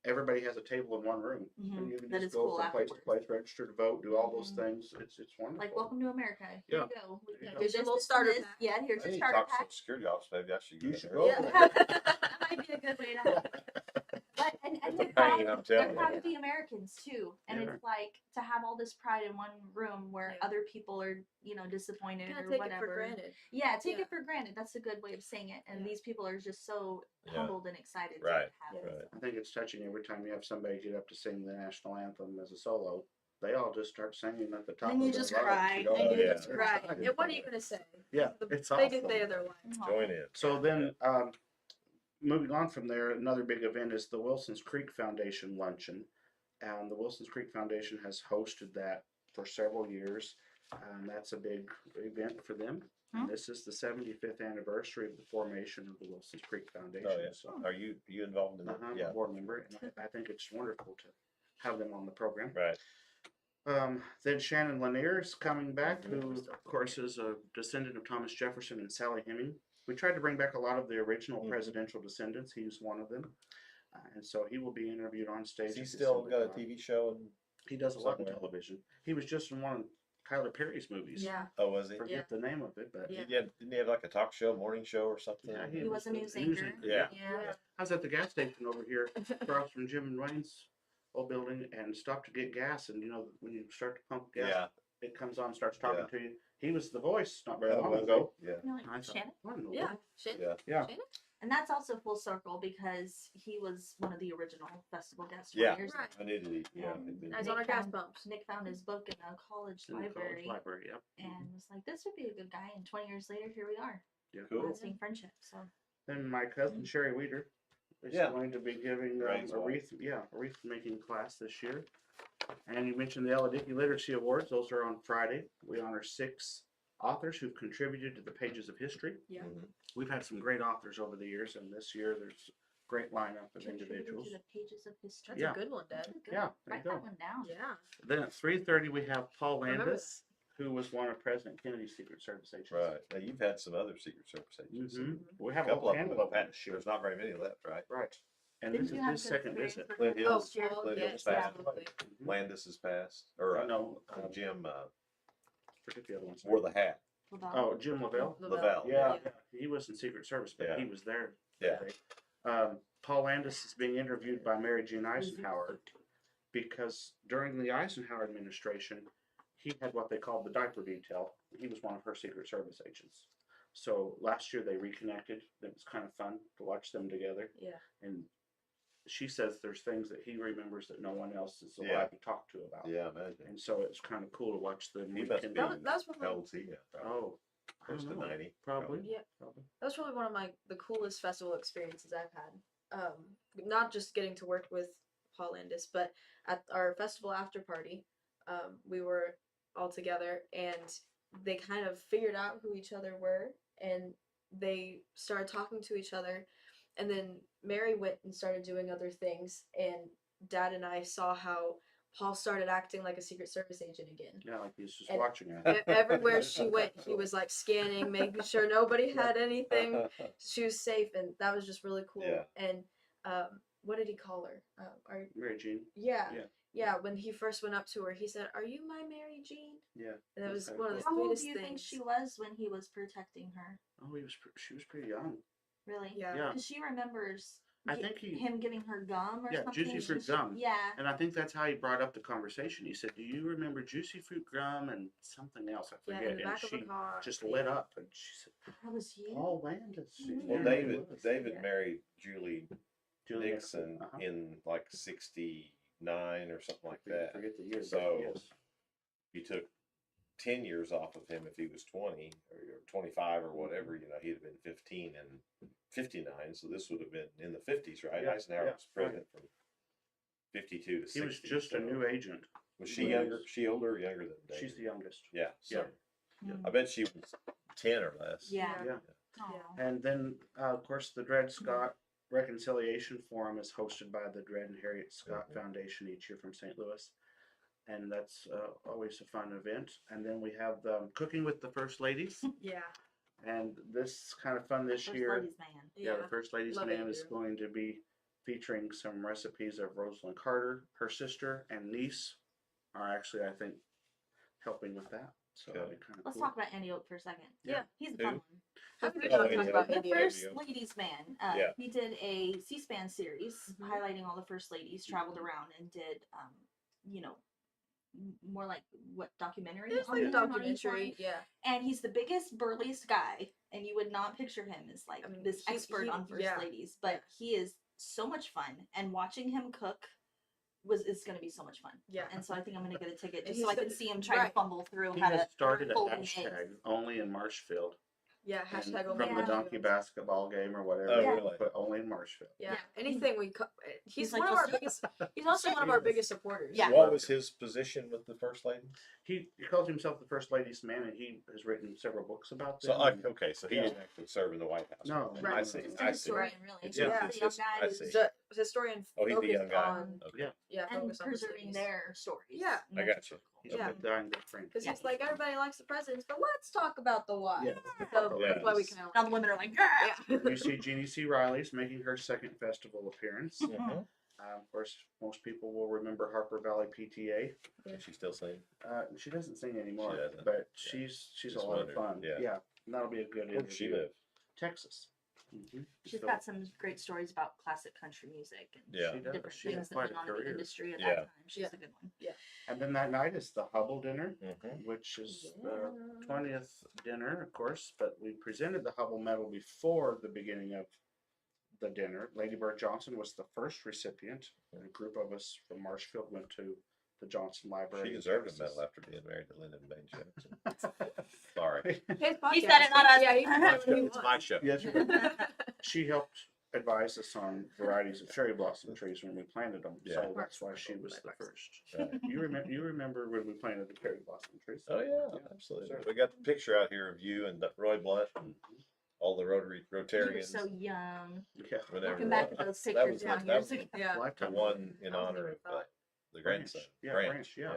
everybody has a table in one room, Mhm. and you can That just is go cool from place to afterwards. place, register to vote, do all those Mhm. things. It's wonderful. like, welcome to America. Here Yeah. you go. There you go. Here's your This, little this, starter this. pack. Yeah, here's I your need to starter talk to pack. Social Security office. Maybe I should. You go should there. go. Yeah. that might be a good way to have it. But and It's they're a proud, pain, I'm they're telling proud you. to be Americans too, and Yeah. it's like to have all this pride in one room where Yeah. other people are disappointed Kind or of take whatever. it for granted. Yeah, take Yeah. it for granted. That's a good way of saying it. And Yeah. these people are just so Yeah. humbled and excited Right, to have Yeah. it. right. I think it's touching every time you have somebody get up to sing the national anthem as a solo. They all just start singing at the top. And you of their just lungs, cry, you know? and you Yeah. just They're Right. excited. And what are you gonna say? Yeah, The it's biggest awesome. day of their life. Join in. So then, moving on from there, another big event is the Wilson's Creek Foundation Luncheon. And the Wilson's Creek Foundation has hosted that for several years. That's a big event for them. Hmm. And this is the 75th anniversary of the formation of the Wilson's Creek Foundation. Oh, yeah. So Are you involved in that? I'm Yeah. a board member, and I think it's wonderful to have them on the program. Right. Then Shannon Lanier is coming back, Mm-hmm. who of course is a descendant of Thomas Jefferson and Sally Heming. We tried to bring back a lot of the original Mhm. presidential descendants. He's one of them. And so he will be interviewed on stage. Has he at still December got a 5. TV show? And He does a lot in somewhere? television. He was just in one of Tyler Perry's movies. Yeah. oh, was he? Forget the name of it, but Yeah. Didn't he have like a talk show, morning show, or something? yeah, He was a the news anchor. Yeah. Yeah. I was at the gas station over here across from Jim and Wayne's old building and stopped to get gas. And you know, when you start to pump gas, Yeah. it comes on, starts talking Yeah. to you. He was the voice not very Oh, long was he? ago. Yeah. You know, like And I thought, Shannon? what in the Yeah. world? Shit. Yeah. Yeah. And that's also full circle because he was one of the original festival guests 20 Yeah. years ago. Right. I knew that he. Yeah. And he'd been- Nice on our gas found- pumps. Nick found his book in a college In the library college library, yep. and was like, this would be a good guy. And 20 years later, here we are. Yeah. Cool. Lasting friendship. So Then my cousin Sherry Weeder is Yeah. going to be giving Ray's a wife. wreath making class this year. And you mentioned the Aladicki Literacy Awards; those are on Friday. We honor 6 authors who've contributed to the pages of history. Yeah. Mhm. We've had some great authors over the years, and this year there's a great lineup of contributed individuals. to the pages of history. That's Yeah. a good one, Dad. That's good. Yeah, there you Write go. that one down. Yeah. Then at 3:30 we have Paul Remember Landis, who was one of President Kennedy's Secret Service agents. Right. Now you've had some other Secret Service agents. We A have a couple of panel them of have them had. this year. There's not very many left, right? Right. And Didn't this you is have his good second experience visit. with Flint him Hills. last year? Paul, Flint yes, Hills passed. absolutely. Landis has passed, or No, Jim forget the other ones. wore the hat. Lavelle? Oh, Jim Lavelle. Lavelle. Yeah, he was in Secret Service, but Yeah. he was there. Yeah. that day. Paul Landis is being interviewed by Mary Jean Eisenhower because during the Eisenhower administration, he had what they called the diaper detail. He was one of her Secret Service agents. So last year they reconnected. It was kind of fun to watch them together. Yeah. And she says there's things that he remembers that no one else is allowed Yeah. to talk to about. Yeah, imagine. And so it's kind of cool to watch them. He must be. rekindle. That's probably How old's he? Oh, I Close don't to know. 90. Probably. Yeah. Probably. that was probably one of the coolest festival experiences I've had. Not just getting to work with Paul Landis, but at our festival after party, we were all together and they kind of figured out who each other were and they started talking to each other. And then Mary went and started doing other things, and Dad and I saw how Paul started acting like a Secret Service agent again. Yeah, like he's just And- watching it. Everywhere she went, he was like scanning, making sure nobody had anything. She was safe, and that was just really cool. Yeah. And what did he call her? Mary Jean. Yeah, Yeah. yeah. When he first went up to her, he said, "Are you my Mary Jean?" Yeah. And that was Okay. one of the How old sweetest do you think things. she was when he was protecting her? Oh, she was pretty young. Really? Yeah. Yeah. Because she remembers I think he, him giving her gum or Yeah, something. juicy fruit She- gum. Yeah. and I think that's how he brought up the conversation. He said, "Do you remember juicy fruit gum and something else? I Yeah, forget." in the and back of she the car. just yeah. lit up, and she said, That was you. "Paul Landis." Mhm. Well, Yeah, he David was. David Yeah. married Julie Julie Nixon uh-huh. in like 69 or something like that. Forget the year. but So- yes. You took 10 years off of him if he was 20 or 25 or whatever, you know, he'd have been 15 and 59. So this would have been in the 50s, right? Yeah, Eisenhower yeah, was president from 52 to 60. He was just so a new agent. Was she He younger? was- She older or younger than David? She's the youngest. Yeah. So Yeah. I bet she was 10 or less. Yeah. Yeah. Aw. And then, of course, the Dred Scott Reconciliation Forum is hosted by the Dred and Harriet Scott Mhm. Foundation each year from St. Louis. And that's always a fun event. And then we have the Cooking with the First Ladies. Yeah. And this is kind of fun this First year. Ladies Man. Yeah, the First Ladies Love Man is Andrew. going to be featuring some recipes of Rosalind Carter. Her sister and niece are actually, I think, helping with that. So that'll be kind of Let's cool. talk about Andy Oak for a second. Yeah. He's a Who? fun one. How could we Oh, not Andy talk about Oak. The Andy Oak. Oak? First Oak. Ladies Man. Yeah. He did a C-SPAN series Mhm. highlighting all the first ladies, traveled around and did, you know, more like what documentary? It's on like a them on each documentary. one. Yeah. And he's the biggest, burliest guy, and you would not picture him as like I mean, this he- expert he- on first yeah. ladies, but Yeah. he is so much fun, and watching him cook is going to be so much fun. Yeah. And so I think I'm going to get a ticket And just so I he's can the- see him try to right. fumble through He how has to. started a fold an egg. hashtag only in Marshfield. Yeah. And Hashtag from only the donkey Marshfield. basketball game or whatever. Oh, they really? Put only in Marshfield. Yeah. Yeah. Anything we. He's like, one of our just- biggest. He's also one of our biggest supporters. Yeah. What was his position with the first lady? He calls himself the First Lady's man, and he has written several books about them. So, and- okay, so he Yeah. didn't actually serve in the White House. No, Okay, right. I see, He's a I see. historian, really. It's He's yeah. a young guy I who's see. The historian Oh, he's the young focused guy. on Okay. Yeah. and focused on First preserving Ladies. their stories. Yeah. And I that's got you. really cool. He's a Yeah. good guy and good friend. Because Yeah. he's like, everybody likes the presidents, but let's talk about the why. Yeah. So Yeah. that's why we kind of Now the women are like, yeah. You see Jeannie C. Riley's making her second festival appearance. Mhm. Of course, most people will remember Harper Valley PTA. Is she still singing? She doesn't sing anymore, She doesn't. but she's Just a lot of wondered. fun. Yeah. And that'll be a good Where does she interview. live? Texas. She's So got some great stories about classic country music and Yeah. She does. different She has things that quite went a on in the career. industry at Yeah. that time. She's Yeah. a good one. And then that night is the Hubble dinner, Mhm. which is Yeah. the 20th dinner, of course. But we presented the Hubble Medal before the beginning of the dinner. Lady Bird Johnson was the first recipient. A group of us from Marshfield went to the Johnson Library. She in deserved a Texas. medal after being married to Lyndon Baines Johnson. Sorry. His He said podcast. it, not us. Yeah, he My said show. what he It's my wants. show. Yes, she helped advise us on varieties of cherry blossom trees when we planted them. Yeah. So that's why she was the first. Right. You remember when we planted the cherry blossom trees? Oh yeah, Yeah, absolutely. sure. We got the picture out here of you and Roy Blunt and all the You were Rotarians. so young. Yeah. Whenever, Looking back at those that pictures was yeah, 20 that years was ago. Yeah. the Lifetime. one in That was a honor good of thought. the grandson. Yeah, Branch, yeah.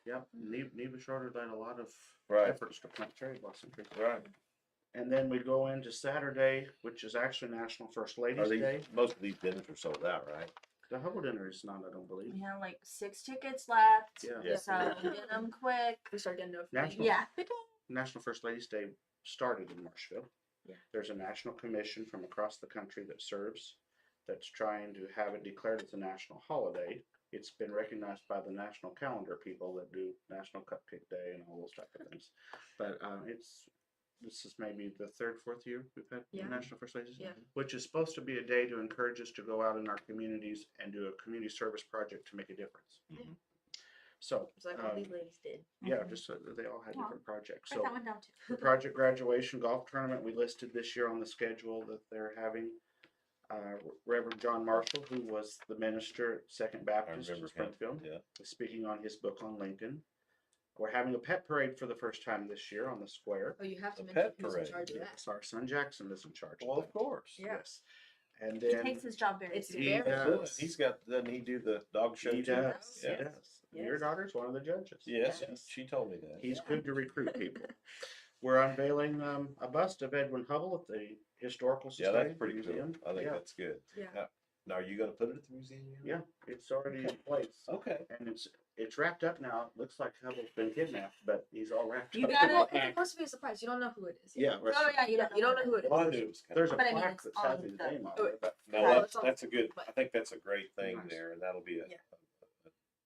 Yep. Neva Shorter led a lot of Right. efforts to plant cherry blossom trees. Right. And then we go into Saturday, which is actually National First Are Ladies these, Day. most of these dinners are sold out, right? The Hubble dinner is not, I don't believe. We have like 6 tickets left. Yeah. Yeah. So get them quick. We start getting notifications. National Yeah. National First Ladies Day started in Marshfield. Yeah. There's a national commission from across the country that serves, that's trying to have it declared as a national holiday. It's been recognized by the national calendar people that do National Cupcake Day and all those type of things. But this is maybe the third, fourth year we've had Yeah. National First Ladies, Yeah. which is supposed to be a day to encourage us to go out in our communities and do a community service project to make a difference. Mhm. So, It's like what these ladies did. yeah, Mhm. just so that they all had Wow. different projects. Write So that one down too. the project graduation golf tournament we listed this year on the schedule that they're having. Reverend John Marshall, who was the minister at Second Baptist in remember him, Springfield, yeah. is speaking on his book on Lincoln. We're having a pet parade for the first time this year on the square. Oh, you have to A mention pet who's in parade, charge of that. Yes, our son Jackson is in charge. Well, of of course. Yeah. Yes. And He then takes his job very It's seriously. he very does. He's got, doesn't he do the dog show He too? does. He Yeah. does. Yes. Your daughter's one of the judges. Yes, Yes. she told me that. He's good to recruit people. We're unveiling a bust of Edwin Hubble at the Historical Yeah, Society that's pretty cool. Museum. I think Yeah. that's good. Yeah. Now, are you gonna put it at the museum? Yeah, it's already in place. Okay. And it's wrapped up now. It looks like Hubble's been kidnapped, but he's all wrapped You up. got Well, it. it's supposed to be a surprise. You don't know who it is. Yeah, Oh yeah, You don't know who it is. Well, I knew it was There's a But I mean, plaque it's that has on his the- name on Oh, it, but No, Right. that's a good, But- I think that's a great thing Nice. there, and that'll be Yeah.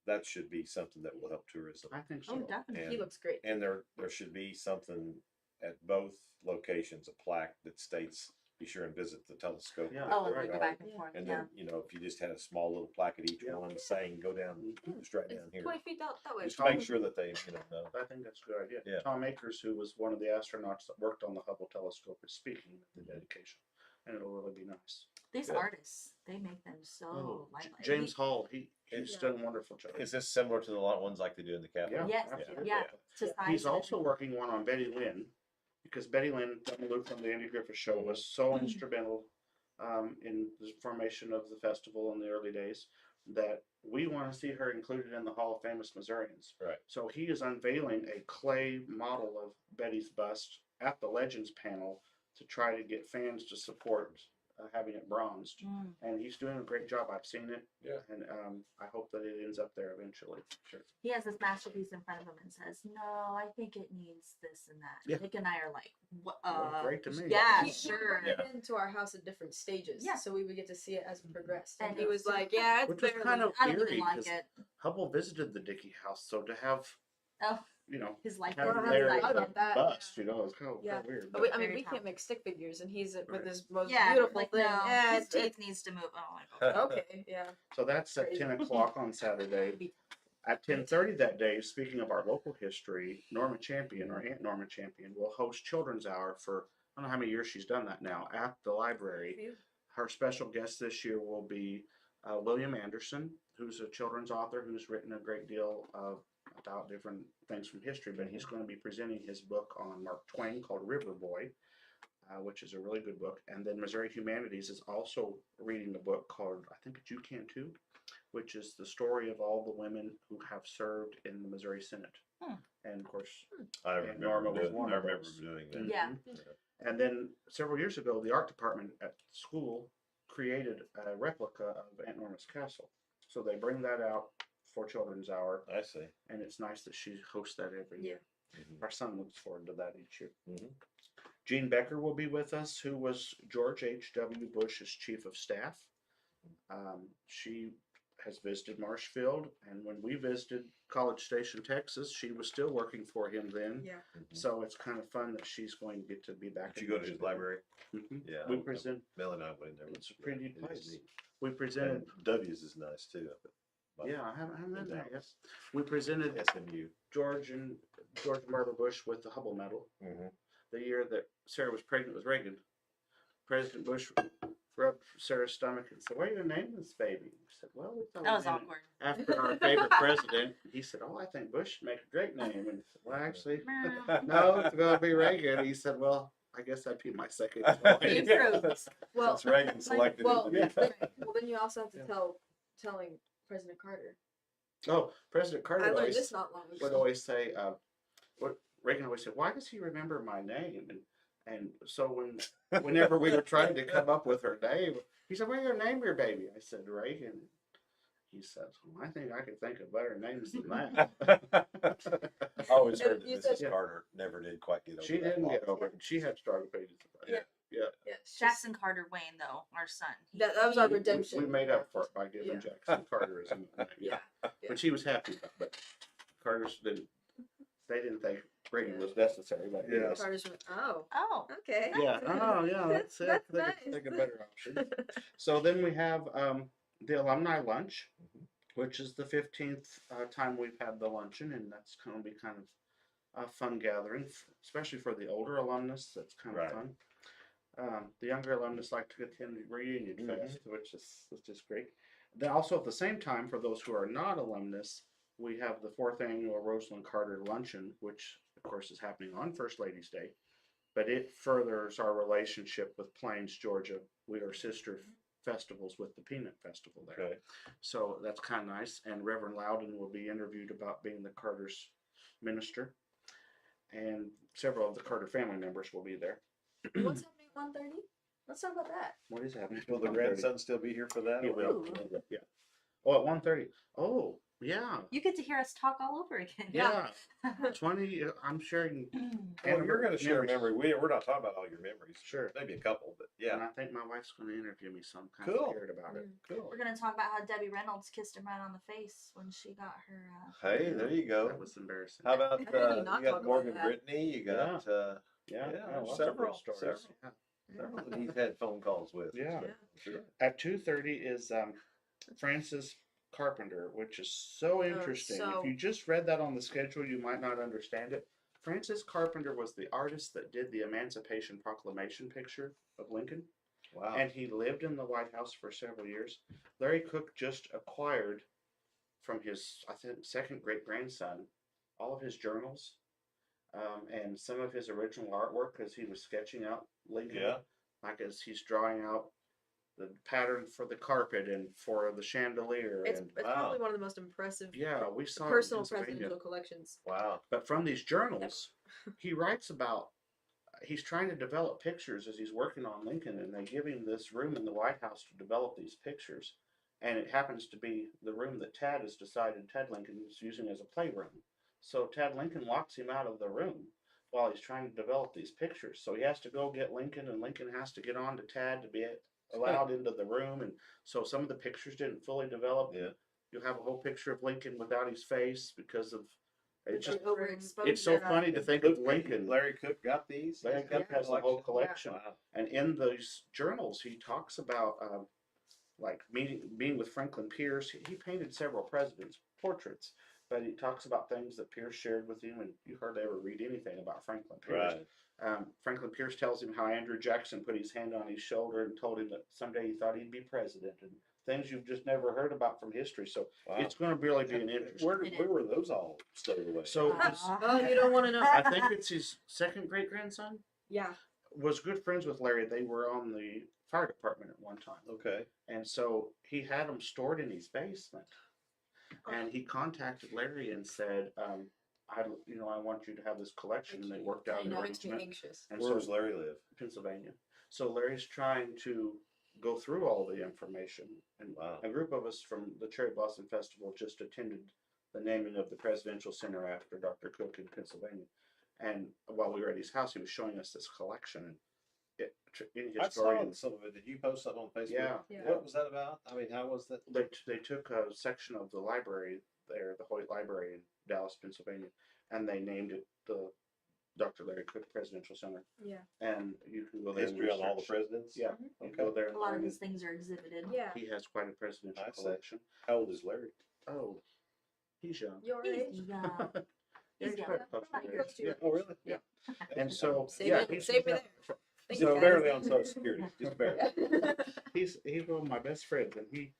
that should be something that will help tourism. I think Oh, so. definitely. And- He looks great. And there should be something at both locations, a plaque that states, be sure and visit the telescope. Yeah. Oh, Right. we go back and Yeah. forth. And Yeah. then, you know, if you just had a small little plaque at each Yeah. one saying, go down, just right down It's here. 20 feet that way. Just to make sure that they, know. I think that's a good idea. Yeah. Tom Akers, who was one of the astronauts that worked on the Hubble telescope, is speaking at the dedication, and it'll really be nice. These Good. artists, they make them so Oh, lifelike. James Hall, he's Yeah. done a wonderful job. Is this similar to the ones like they do in the Capitol? Yes, absolutely. yeah. To Yeah. size He's and also everything. working one on Betty Lynn, because Betty Lynn, Donna Luke from the Andy Griffith Show, was so instrumental in the formation of the festival in the early days that we want to see her included in the Hall of Famous Missourians. Right. So he is unveiling a clay model of Betty's bust at the Legends panel to try to get fans to support having it bronzed. Mm. And he's doing a great job. I've seen it. Yeah. And I hope that it ends up there eventually. Sure. He has this masterpiece in front of him and says, "No, I think it needs this and that." Yeah. Nick and I are like, "What? Well, great to me. Yeah, He would sure." bring it into our house at different stages, Yeah. so we would get to see it as it progressed. And And he it was was like, "Yeah, it's Which was barely." kind of I don't eerie even like 'cause it. Hubble visited the Dickey house, so to have, Oh, you know, his life. have Well, him I there hadn't thought about that. bust, you know, it's kind of Yeah. weird. But we, I mean, Very we can't talented. make stick figures, and he's with Right. this most Yeah, beautiful like, thing. no, Yeah, his teeth needs to move. Oh my god. okay, yeah. So that's at Crazy. 10 o'clock on Saturday. At 10:30 that day, speaking of our local history, Norma Champion, or Aunt Norma Champion, will host Children's Hour for, I don't know how many years she's done that now, at the library. Her special guest this year will be William Anderson, who's a children's author who's written a great deal of about different things from history, but he's going to be presenting his book on Mark Twain called River Boy, which is a really good book. And then Missouri Humanities is also reading a book called, I think You Can Too, which is the story of all the women who have served in the Missouri Senate. And of course, I and Norma was one of remember those. doing that. Yeah. And then several years ago, the art department at school created a replica of Aunt Norma's castle. So they bring that out for Children's Hour, I see. and it's nice that she hosts that every year. Mhm. Our son looks forward to that each year. Mhm. Jean Becker will be with us, who was George H.W. Bush's chief of staff. She has visited Marshfield, and when we visited College Station, Texas, she was still working for him then. Yeah. So it's kind of fun that she's going to get to be back. Did you go to his library? Mhm. Yeah. We present. Mel and I went there. It's a pretty neat It is place. neat. We presented. And W's is nice too. Yeah, I haven't been there yet. Dallas. We presented SMU. George and Barbara Bush with the Hubble Medal Mhm. the year that Sarah was pregnant with Reagan. President Bush rubbed Sarah's stomach and said, "What are you going to name this baby?" I said, "Well, we thought That was we'd name it awkward. after our favorite president." He said, "Oh, I think Bush would make a great name." And I said, "Well, actually, no, it's going to be Reagan." He said, "Well, I guess that'd be my second choice." Improved. Well, Since Reagan selected well, him to be well, then you also have to telling President Carter. Oh, President Carter I learned always this not long would ago. always say, what Reagan always said, "Why does he remember my name?" And so whenever we were trying to come up with her name, he said, "What are you gonna name your baby?" I said, "Reagan." He said, "Well, I think I could think of better names than that." I always heard that You Mrs. said- Carter never did quite get over She that didn't get loss. over it. She had strong opinions about it. Yeah, Jackson Carter Wayne, though, our son. That was our We- redemption. We made up for it by giving Yeah. Jackson Carter his name. Yeah. But she was happy about it. But Carter's didn't. They didn't think Reagan was necessary. But Yeah. Carter's went, oh, Oh. okay. Yeah. Oh, yeah. That's it. That's They could nice. think of better options. So then we have the alumni lunch, which is the 15th time we've had the luncheon, and that's going to be kind of a fun gathering, especially for the older alumnus. That's kind of Right. fun. The younger alumnus like to attend the reunion Mhm. fest, which is great. Then also at the same time, for those who are not alumnus, we have the 4th annual Rosalind Carter Luncheon, which of course is happening on First Ladies Day, but it furthers our relationship with Plains, Georgia. We are sister festivals with the Peanut Festival there. Okay. So that's kind of nice. And Reverend Loudon will be interviewed about being the Carter's minister. And several of the Carter family members will be there. What's happening at 1:30? Let's talk about that. What is happening? Will the 1:30? grandson still be here for that? He or will. will? Yeah. Oh, at 1:30. Oh, yeah. You get to hear us talk all over again. Yeah. 20, I'm sharing. Well, you're going to share a memories. memory. We're not talking about all your memories. Sure. Maybe a couple, but And yeah. I think my wife's going to interview me, so I'm kind Cool. of scared about it. Cool. We're gonna talk about how Debbie Reynolds kissed him right on the face when she got her. Hey, there you go. That was embarrassing. How about How can you you not got talk Morgan about that? Brittany? You got Yeah, yeah, lots of several good stories. several that he's had phone calls with. Yeah. So, sure. At 2:30 is Francis Carpenter, which is so interesting. so- If you just read that on the schedule, you might not understand it. Francis Carpenter was the artist that did the Emancipation Proclamation picture of Lincoln, Wow. and he lived in the White House for several years. Larry Cook just acquired from his, I think, second great grandson all of his journals and some of his original artwork because he was sketching out Lincoln, Yeah. like as he's drawing out the pattern for the carpet and for the chandelier. It's And wow. probably one of the most impressive yeah, we saw it in personal Pennsylvania. presidential collections. Wow. But from these journals, he writes about, he's trying to develop pictures as he's working on Lincoln, and they give him this room in the White House to develop these pictures. And it happens to be the room that Tad has decided Ted Lincoln is using as a playroom. So Tad Lincoln locks him out of the room while he's trying to develop these pictures. So he has to go get Lincoln, and Lincoln has to get on to Tad to be allowed into the room. And so some of the pictures didn't fully develop. Yeah. You'll have a whole picture of Lincoln without his face because of it's just Overexposure. it's so funny to think of Cook- Lincoln. Larry Cook got these. Larry He's got Cook has the whole collection. Wow. And in those journals, he talks about like being with Franklin Pierce. He painted several presidents' portraits, but he talks about things that Pierce shared with him, and you hardly ever read anything about Franklin Pierce. Right. Franklin Pierce tells him how Andrew Jackson put his hand on his shoulder and told him that someday he thought he'd be president, and things you've just never heard about from history. So Wow. it's going to really be an interesting. Where were those all stowed away? So Oh, you don't want to know. I think it's his second great grandson Yeah. was good friends with Larry. They were on the fire department at one time, Okay. and so he had them stored in his basement. And he contacted Larry and said, I want you to have this collection, and they worked out You an know, it makes me arrangement. anxious. And Where so does Larry live? Pennsylvania. So Larry's trying to go through all the information. And Wow. a group of us from the Cherry Blossom Festival just attended the naming of the Presidential Center after Dr. Cook in Pennsylvania. And while we were at his house, he was showing us this collection. And in I his story, saw some of it. Did you post something on Facebook? Yeah. Yeah. What was that about? I mean, how was that? they took a section of the library there, the Hoyt Library in Dallas, Pennsylvania, and they named it the Dr. Larry Cook Presidential Center. Yeah. And you can go there and History on all the research. presidents? Yeah, you can go there and A lot of learn. these things are exhibited. Yeah. He has quite a presidential I see. collection. How old is Larry? Oh, he's young. Your He's age. young. Yeah, He's he's young. quite close to Not my close age. to Yeah. your Oh, really? Yeah. And so, Save yeah, it- he's save me there. Thank So you, barely guys. on Social Security, just barely. he's one of my best friends, and he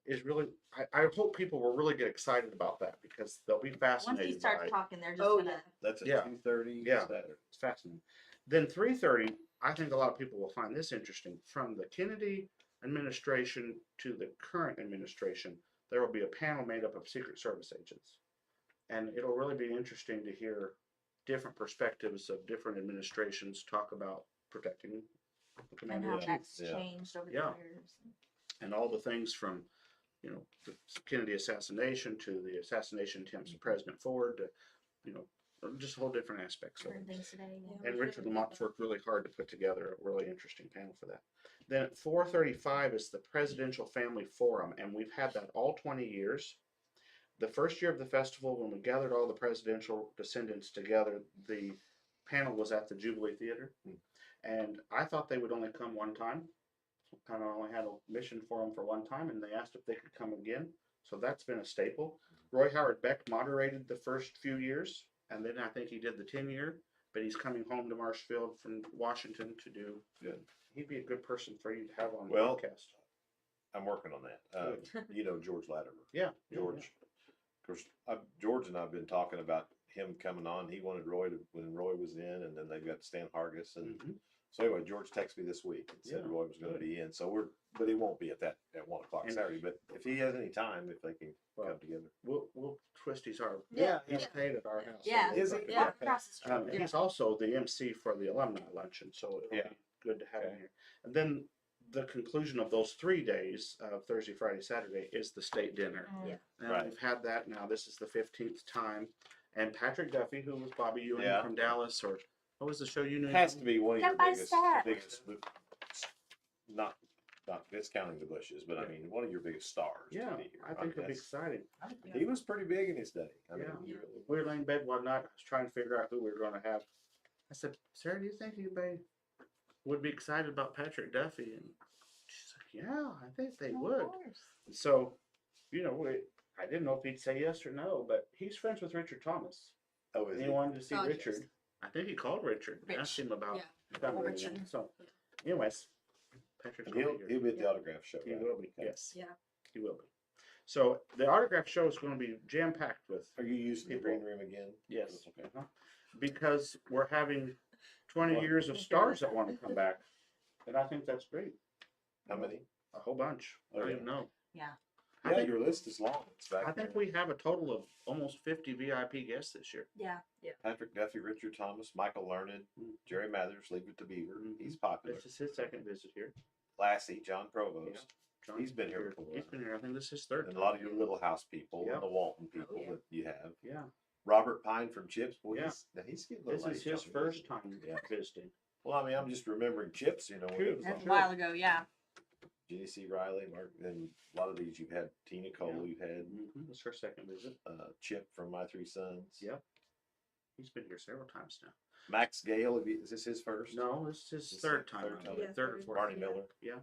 is really. I hope people will really get excited about that because they'll be Once fascinated he starts by it. talking, they're just Oh, gonna. yeah. That's at Yeah. 2:30 Yeah. Saturday. It's fascinating. Then 3:30, I think a lot of people will find this interesting. From the Kennedy administration to the current administration, there will be a panel made up of Secret Service agents. And it'll really be interesting to hear different perspectives of different administrations talk about protecting the And commander how in chief. that's Yeah. changed over Yeah. the years. And all the things from, the Kennedy assassination to the assassination attempts of President Ford to, just whole different aspects of Different it. things today. Yeah. Yeah. And Richard Lamont's worked really hard to put together a really interesting panel for that. Then at 4:35 is the Presidential Family Forum, and we've had that all 20 years. The first year of the festival, when we gathered all the presidential descendants together, the panel was at the Jubilee Theater. And I thought they would only come one time. Kind of only had a mission for them for one time, and they asked if they could come again. So that's been a staple. Roy Howard Beck moderated the first few years, and then I think he did the 10-year, but he's coming home to Marshfield from Washington to do. Good. He'd be a good person for you to have on the Well, podcast. I'm working on that. George Latimer. Yeah. George. Of course, George and I have been talking about him coming on. He wanted Roy when Roy was in, and then they've got Stan Hargis. And Mhm. so anyway, George texted me this week and said Yeah, Roy was going to good. be in. So but he won't be at 1:00 And- Saturday. But if he has any time, if they can Well, come together. We'll twist his arm. Yeah, He's yeah. paid at our house. Yeah. Is he? Yeah. Okay. Across the street. Yeah. He's also the MC for the alumni luncheon, so it'll Yeah. be good to have him Okay. here. And then the conclusion of those 3 days, Thursday, Friday, Saturday, is the state dinner. Mm. And Right. we've had that now. This is the 15th time. And Patrick Duffy, who was Bobby Ewing Yeah. from Dallas, or what was the show you knew? Has him to be one of Step your by biggest, step. not discounting the Bushes, but I Yeah. mean one of your biggest stars. from? Yeah, to be here. I think it'll be that's- exciting. He was pretty big in his day. I mean, Yeah. he really- We were laying in bed one night. I was trying to figure out who we were going to have. I said, Sarah, do you think anybody would be excited about Patrick Duffy? And she's like, yeah, I think they Of would. course. So, I didn't know if he'd say yes or no, but he's friends with Richard Thomas. Oh, is And he he? wanted to see Oh, Richard. yes. I think he called Richard and Rich. asked him about Yeah. fundraising. Richard. So, anyways, Patrick's And going he'll to be here. be at the autograph show. He right? will be, Okay. yes. Yeah. He will be. So, the autograph show is going to be jam-packed with, Are you using the People. green room again? yes, Okay. uh-huh, because we're having 20 What? years of stars that want to come back. And I think that's great. How many? A whole bunch. I Oh, don't yeah. even know. Yeah. I Yeah, think- your list is long. It's back I think there. we have a total of almost 50 VIP guests this year. Yeah. Patrick Duffy, Richard Thomas, Michael Learned, Jerry Mathers, Leave It to Beaver. He's popular. This is his second visit here. Lassie, John Provost, John He's been here before. He's been here. I think this is his third. and a lot of your Little House people, Yeah. and the Walton people yeah. that you have. Yeah. Robert Pine from Chips. Boy, Yeah. he's getting a little This is age his on me, first isn't time Yeah. visiting. he? Well, I mean, I'm just remembering Chips. When True. it was That's on. a while ago. Yeah. J.C. Riley, Mark, and a lot of these you've had. Tina Cole, Yeah. you've had This is her second visit. Chip from My Three Sons. Yep. He's been here several times now. Max Gale, is this his first? No, this is his This is third the time. third around. time. Yeah, Third or third. fourth. Barney Yeah. Miller. Yeah.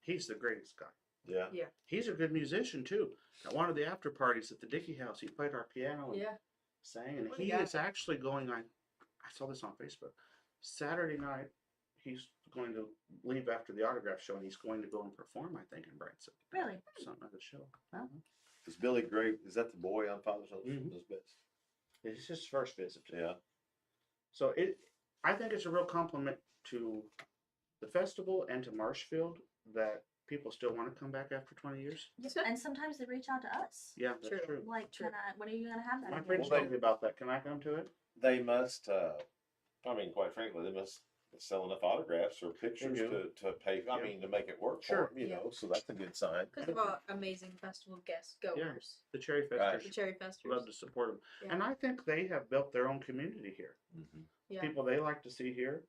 He's the greatest guy. Yeah. He's a good musician too. At one of the after parties at the Dickey House, he played our piano and Yeah. sang. And What a he guy. is actually going. I saw this on Facebook. Saturday night, he's going to leave after the autograph show, and he's going to go and perform, I think, in Branson. Really? Something at the show. Wow. Is Billy Gray, is that the boy on Father's Day? Mhm. Those bits? It's his first visit. Yeah. So I think it's a real compliment to the festival and to Marshfield that people still want to come back after 20 years. And sometimes they reach out to us. Yeah, that's True. true. Like, True. when are you gonna have that My again? friends Well, told me about that. Can I come to it? They must, I mean, quite frankly, they must sell enough autographs or pictures do. to pay, I Yeah. mean, to make it work Sure. for them, you Yeah. know, so that's a good sign. Because of our amazing festival guest goers, The Cherry Right. the Festers Cherry Festers. love to support them. Yeah. And I think they have built their own community here. Mhm. Yeah. People they like to see here.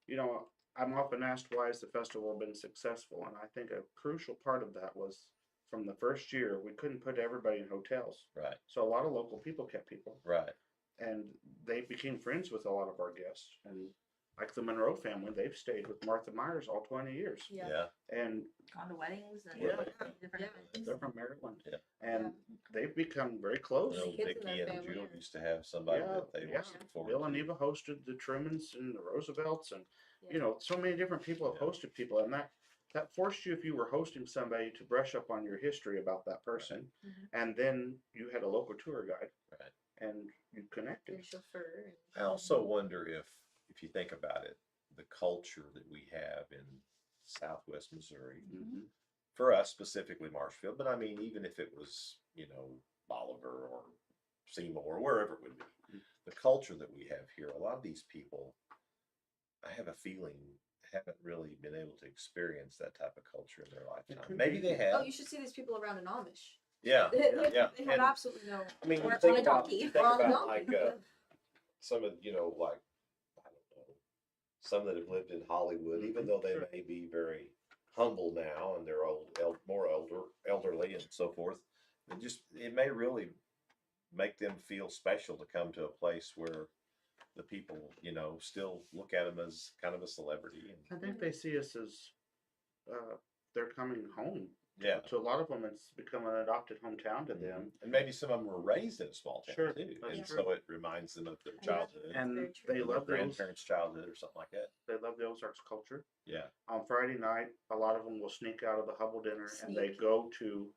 You know, I'm often asked why has the festival been successful, and I think a crucial part of that was from the first year we couldn't put everybody in hotels, Right, so a lot of local people kept people, right. and they became friends with a lot of our guests. And like the Monroe family, they've stayed with Martha Myers all 20 years, Yeah. Yeah, and Gone to weddings and Yeah. different Yeah. things. they're from Maryland, Yeah. and they've become very close. You know, kids in Vicky their and family Jill are- used to have somebody Yeah, that they yeah. was looking forward Bill and to. Eva hosted the Trumans and the Roosevelts, and Yeah. you know, so many different people have Yeah. hosted people, and that forced you, if you were hosting somebody, to brush up on your history about that person, Mhm. and then you had a local tour guide, Right. and you connected. Your chauffeur. And, I also wonder if you think about it, the culture that we have in Southwest Missouri, Mhm. for us specifically Marshfield, but I mean, even if it was, you know, Bolivar or Seymour or wherever it would be, the culture that we have here, a lot of these people, I have a feeling, haven't really been able to experience that type of culture in their lifetime. could Maybe be. they have. oh, you should see these people around in Amish. Yeah, They, yeah. they have And, absolutely no. I mean, Or you on think a about, donkey. you think Or on a about donkey, like some of, you know, like, I don't know, some that have lived in Hollywood, even though they Sure. may be very humble now and they're more elderly and so forth, it may really make them feel special to come to a place where the people, you know, still look at them as kind of a celebrity. And, I think they see us as they're coming home. yeah. To a lot of them, it's become an adopted hometown to them, And maybe some of them were raised in a small town Sure, too. that's And true. so it reminds them of their Yeah. childhood. and very true. they Their love those. grandparents' childhood or something like that. They love the Ozarks culture. Yeah. On Friday night, a lot of them will sneak out of the Hubble dinner and they Sneak. go to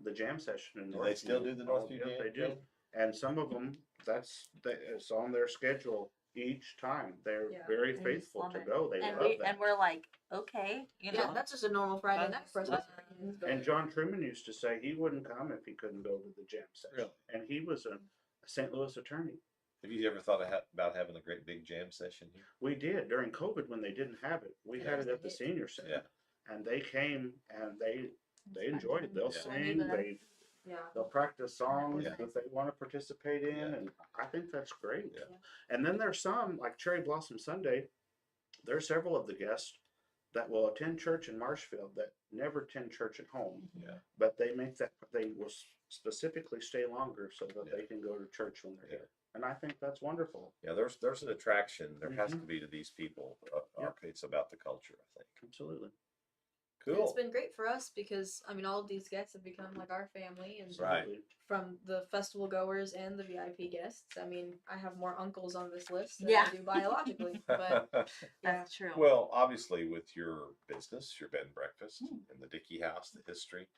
the jam session in Do they still Northview. do the Oh, Northview yeah, Jam? they do. And some of them, it's on their schedule each time. They're Yeah. very They just faithful love to it. go. They And love that. we're like, okay, you know. Yeah, that's just a normal Friday night for us. That's- And John Truman used to say he wouldn't come if he couldn't go to the jam session. Really? And he was a St. Louis attorney. Have you ever thought about having a great big jam session here? We did during COVID when they didn't have it. We Yeah, had it they at the did. senior center, Yeah. and they came and they fun enjoyed it. time. They'll Yeah. sing, Yeah. they'll practice songs Yeah. that they want to participate in, Yeah. and I think that's great. Yeah. And then there's some like Cherry Blossom Sunday. There are several of the guests that will attend church in Marshfield that never attend church at home, Yeah. but they will specifically stay longer so that Yeah. they can go to church when they're Yeah. here. And I think that's wonderful. Yeah, there's an attraction. There has Mhm. to be to these people. Yep. It's about the culture, I think. Absolutely. And it's Cool. been great for us because I mean all of these guests have become like our family, and Right. Absolutely. from the festival goers and the VIP guests. I mean, I have more uncles on this list than Yeah. I do biologically, but yeah, That's true. Well, obviously, with your business, your bed and breakfast, Hmm. and the Dickey House, the history,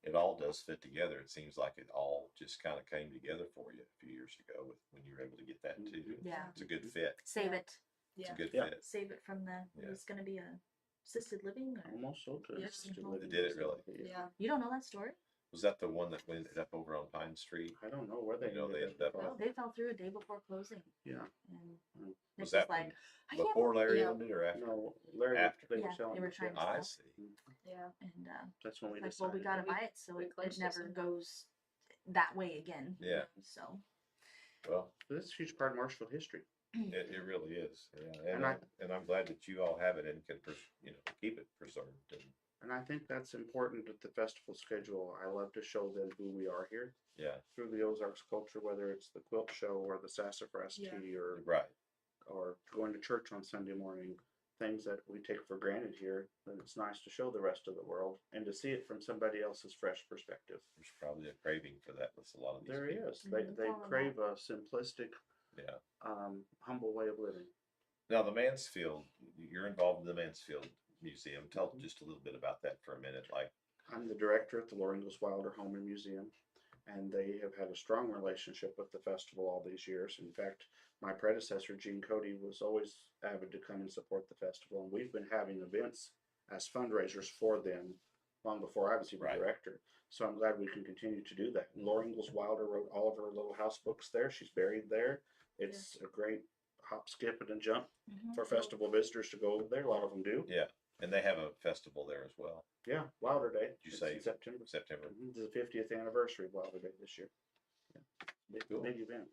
it all does fit together. It seems like it all just kind of came together for you a few years ago when you were able to get that too. Yeah. It's a good fit. Save it. It's yeah. a good Yeah. fit. Save it from Yeah. it's going to be a assisted living. Or, Almost so to Yeah. assisted They living did it really? facility, Yeah. you don't know that story? Was that the one that ended up over on Pine Street? I don't know where they You know, they ended ended up No, up. they fell through a day before closing. Yeah. And Mm. it Was that like, I can't before Larry Yeah. owned it or after? No, Larry, After. they Yeah, were selling they were it, trying yeah. to I sell. see. Yeah. and That's when we like, well, we decided. got to We- buy it so we it clenched it never somehow. goes that way again. Yeah. So Well, This is a huge part of Marshfield history. it really is. Yeah. And And I'm glad that you all have it and can, keep it preserved. And I think that's important at the festival schedule. I love to show them who we are here Yeah. through the Ozarks culture, whether it's the quilt show or the sassafras Yeah. tea or Right. going to church on Sunday morning, things that we take for granted here. And it's nice to show the rest of the world and to see it from somebody else's fresh perspective. There's probably a craving for that with a lot of these There people. is. They Mhm. crave a simplistic, Yeah. humble way of living. Now, the Mansfield, you're involved in the Mansfield Museum. Tell just a little bit about that for a minute. Like, I'm the director at the Laura Ingalls Wilder Home and Museum, and they have had a strong relationship with the festival all these years. In fact, my predecessor, Gene Cody, was always avid to come and support the festival, and we've been having events as fundraisers for them long before I was even Right. director. So I'm glad we can continue to do that. And Laura Ingalls Wilder wrote all of her little house books there. She's buried there. It's a great hop, skip, and a jump for festival visitors to go over there. A lot of them do. yeah, and they have a festival there as well. Yeah, Wilder Day. You It's say in September. September. This is the 50th anniversary of Wilder Day this year. Yeah. Big, Cool. big event.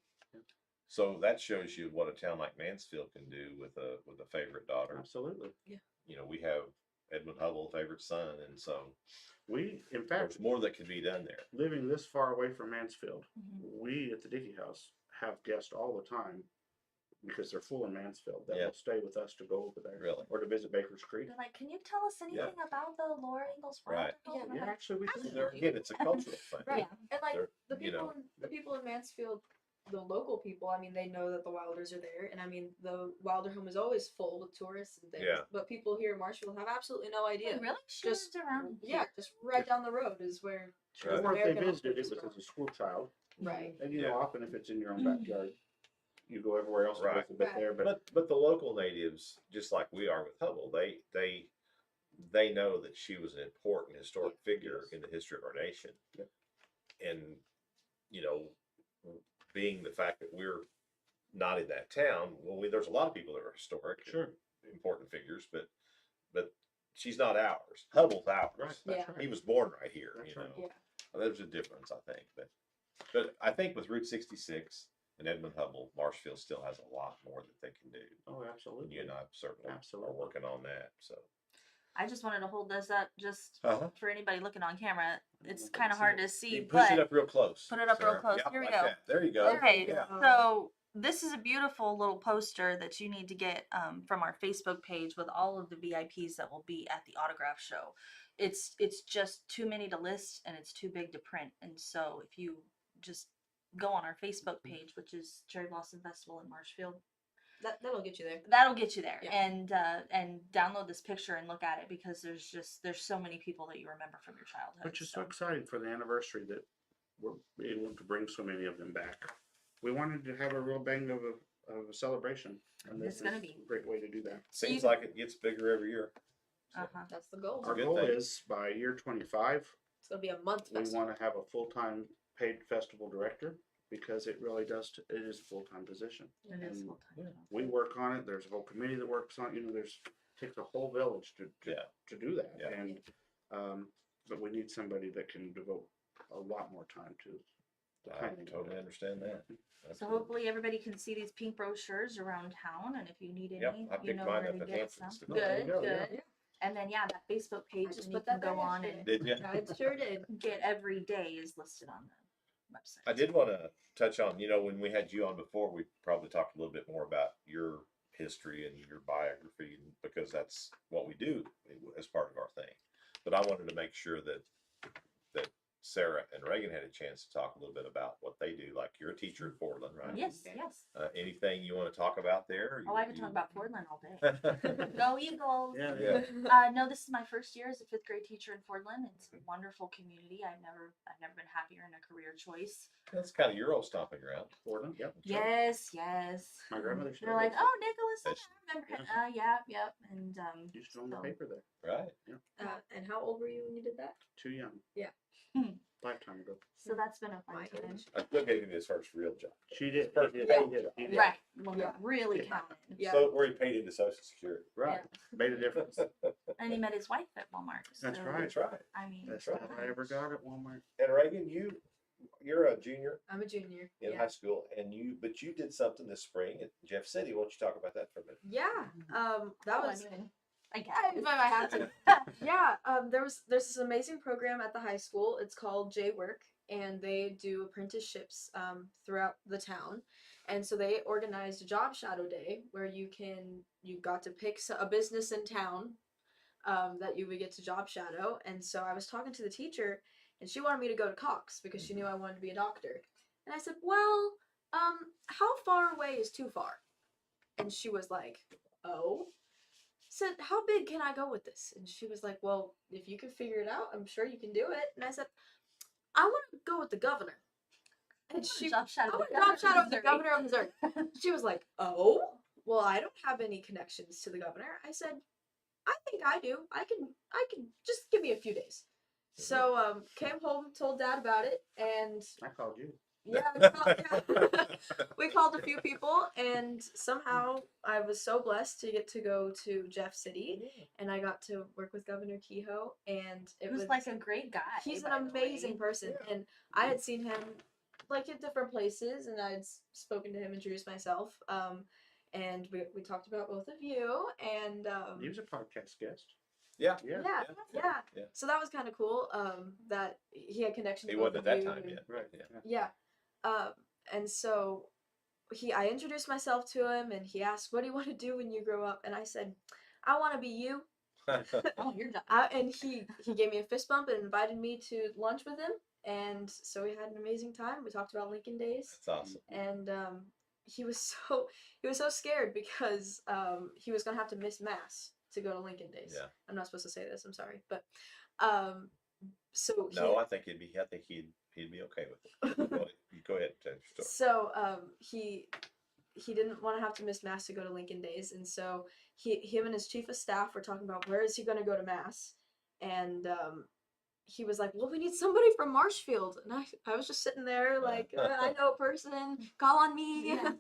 So that shows you what a town like Mansfield can do with a favorite daughter. Absolutely. You know, we have Edmund Hubble, favorite son, and so In fact, there's more that can be done there. living this far away from Mansfield, Mhm. we at the Dickey House have guests all the time because they're full in Mansfield that Yeah. will stay with us to go over there Really? or to visit Baker's Creek. They're like, can you tell us anything about the Laura Ingalls Right. Wilder home? Yeah, actually, we So can. there again, it's a cultural thing. Right. And like They're- the you people know. in the people in Mansfield, the local people, I mean, they know that the Wilders are there, and I mean, the Wilder home is always full with tourists and things. Yeah. But people here in Marshfield have absolutely no idea. Wait, really? She Just- lives around Yeah, just right down the road is where. Right. Or if they American visited, Home it was Foods as a school child. Right. And you Yeah. know, often if it's in your own backyard, you go everywhere else Right. to visit there. But the local natives, just like we are with Hubble, they know that she was an important historic figure Yes. in the history of our nation. Yep. And you know, being the fact that we're not in that town, well, there's a lot of people that are historic, and Sure. important figures, but she's not ours. Hubble's ours. Right. Yeah. That's right. He was born right here. That's you right. know, Yeah. there's a difference, I think, but I think with Route 66 and Edmund Hubble, Marshfield still has a lot more that they can do. Oh, And absolutely. you and I certainly Absolutely. are working on that. So I just wanted to hold this up just Uh-huh. for anybody looking on camera. It's I kind can of see hard it. to see, you push it but up real close. Put it up real Sarah. close. Yep, Here we like go. that. There you go. okay, Yeah. so this is a beautiful little poster that you need to get from our Facebook page with all of the VIPs that will be at the autograph show. It's just too many to list and it's too big to print. And so if you just go on our Facebook page, which is Cherry Blossom Festival in Marshfield, That'll get you there. that'll get you there. Yeah. And download this picture and look at it because there's so many people that you remember from your childhood. Which is so exciting for the anniversary that we're able to bring so many of them back. We wanted to have a real bang of a celebration, and this It's gonna is be. a great way to do that. Seems like it gets bigger every year. Uh-huh. That's the goal. Our good goal thing. is by year 25, It's gonna be a month we festival. want to have a full-time paid festival director because it really does, it is a full-time position. It is And full-time job. we work on it. There's a whole committee that works on it. You know, takes a whole village to Yeah. do that. Yeah. And but we need somebody that can devote a lot more time to the I planning. totally understand that. So Absolutely. hopefully everybody can see these pink brochures around town, and if you need any, Yep, I you picked know mine where up to at get some. Hampton's. Oh, there you Good, go, yeah. good. And then that Facebook page, just and you put can that there go on yesterday. and Did you? I sure did. get every day is listed on the website. I did want to touch on, when we had you on before, we probably talked a little bit more about your history and your biography because that's what we do as part of our thing. But I wanted to make sure that Sarah and Reagan had a chance to talk a little bit about what they do. Like you're a teacher at Portland, right? Yes, Okay. yes. Anything you want to talk about there? Oh, I could talk about Fordland all day. Go Eagles! Yeah. Yeah. No, this is my first year as a fifth grade teacher in Fordland. It's a wonderful community. I've never been happier in a career choice. That's kind of your old stomping ground. Portland, yep. Yes, yes. My grandmother still They're like, lives oh, Nicholas, That's- I remember him. Yep. And Used to own the so- paper there. Right. And how old were you when you did that? Too young. Yeah. Lifetime ago. So that's been a fun My time. age. I still gave him his first real job. She did. First- He did. Yeah. He did. He did. Right. Well, Yeah. really Yeah. counted. Yeah. So where he paid into Social Security. Right. Made a difference. And he met his wife at Walmart. That's so, right. That's right. I mean, That's right. all I ever got at Walmart. And Reagan, you're a junior I'm a junior. in Yeah. high school, but you did something this spring at Jeff City. Why don't you talk about that for a minute? Yeah. That was. I guess. If I had to. Yeah. There's this amazing program at the high school. It's called J Work, and they do apprenticeships throughout the town. And so they organized a job shadow day where you got to pick a business in town that you would get to job shadow. And so I was talking to the teacher, and she wanted me to go to Cox because she knew I wanted to be a doctor. And I said, well, how far away is too far? And she was like, oh. Said, how big can I go with this? And she was like, well, if you can figure it out, I'm sure you can do it. And I said, I want to go with the governor. And she, Job shadow I the want to job governor shadow of the Missouri. governor of Missouri. She was like, oh, well, I don't have any connections to the governor. I said, I think I do. I can just give me a few days. So came home, told Dad about it, and I called you. we called a few people, and somehow I was so blessed to get to go to Jeff City, and I got to work with Governor Kehoe, and it Who's was like a great guy. he's by an the amazing way. person, and I had seen him like at different places, and I'd spoken to him, introduced myself, and we talked about both of you, and He was a podcast guest. Yeah. Yeah. yeah. Yeah. So that was kind of cool. That he had connections. He with wasn't both at of that you, time and- yet. Right. Yeah. Yeah. And so I introduced myself to him, and he asked, "What do you want to do when you grow up?" And I said, "I want to be you." Oh, you're done. And he gave me a fist bump and invited me to lunch with him, and so we had an amazing time. We talked about Lincoln Days, That's awesome. and he was so scared because he was gonna have to miss mass to go to Lincoln Days. Yeah. I'm not supposed to say this. I'm sorry, but so No, I think he'd be okay with it. You go ahead and tell your story. So he didn't want to have to miss mass to go to Lincoln Days, and so him and his chief of staff were talking about where is he going to go to mass, and he was like, well, we need somebody from Marshfield, and I was just sitting there like, I know a person, call on me. Yeah.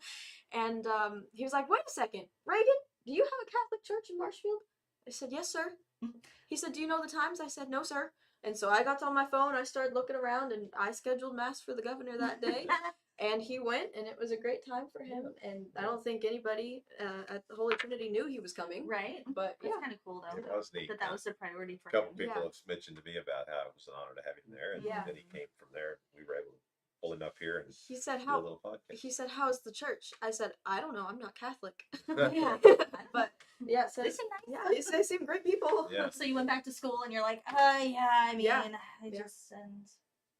And he was like, wait a second, Reagan, do you have a Catholic church in Marshfield? I said, yes, sir. He said, do you know the times? I said, no, sir. And so I got on my phone, I started looking around, and I scheduled mass for the governor that day. And he went, and it was a great time for him. And I don't think anybody at the Holy Trinity knew he was coming. Right. But That's yeah, kind of cool though. It was neat. That was the priority for A couple him. people Yeah. have mentioned to me about how it was an honor to have him there, and Yeah. then he came from there. We were able to pull him up here and he said, do a little podcast. he said, how's the church? I said, I don't know, I'm not Catholic. Yeah. But yeah, so They seem nice. yeah, they seem great people. Yeah. So you went back to school and you're like, yeah, I mean, Yeah. I Yeah. just, and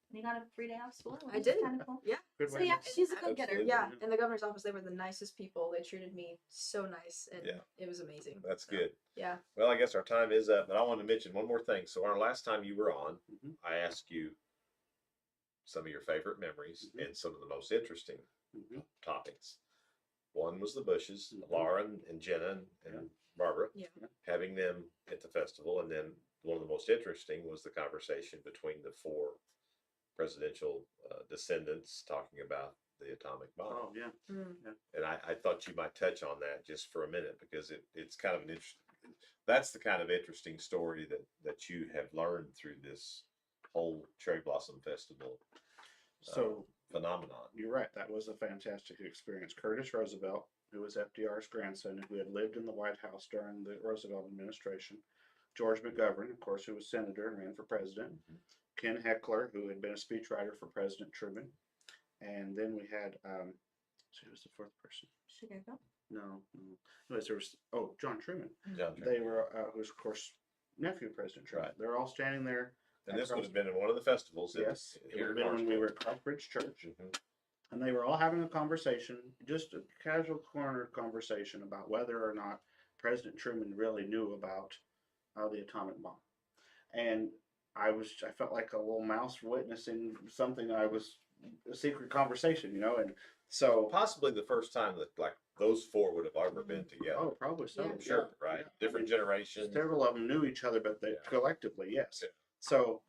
you got a free day off school. I did. Kind of cool. Good So way yeah, to- she's a go getter. Absolutely. Yeah, in the governor's office, they were the nicest people. They treated me so nice, and Yeah. it was amazing. That's So, good. Yeah. Well, I guess our time is up, but I wanted to mention one more thing. So our last time you were on, Mhm. I asked you some of your favorite memories Mhm. and some of the most interesting Mhm. topics. One was the Bushes, Mhm. Laura and Jenna and Barbara, Yeah. having them at the festival. And then one of the most interesting was the conversation between the four presidential descendants talking about the atomic bomb. Oh yeah. And I thought you might touch on that just for a minute, because it's kind of an interesting, that's the kind of interesting story that you have learned through this whole Cherry Blossom Festival So phenomenon. you're right. That was a fantastic experience. Curtis Roosevelt, who was FDR's grandson, who had lived in the White House during the Roosevelt administration. George McGovern, of course, who was senator and ran for president. Mhm. Ken Heckler, who had been a speechwriter for President Truman. And then we had, who was the fourth person? Chicago. No. Anyways, there was, John Truman. John Trent. They were, who was, of course, nephew of President Truman. Right. They're all standing there. And this would have been in one of the festivals. Yes, it would here have in been when we Marshfield. were at Christbridge Church. Mhm. And they were all having a conversation, just a casual corner conversation about whether or not President Truman really knew about the atomic bomb. And I felt like a little mouse witnessing something. A secret conversation, and so. Possibly the first time that like those four would have ever been together. Oh, probably so. Yeah. I'm sure, right? Yeah. Different I mean, generations. several of them knew each other, but they Yeah. collectively, yes. Yeah. So,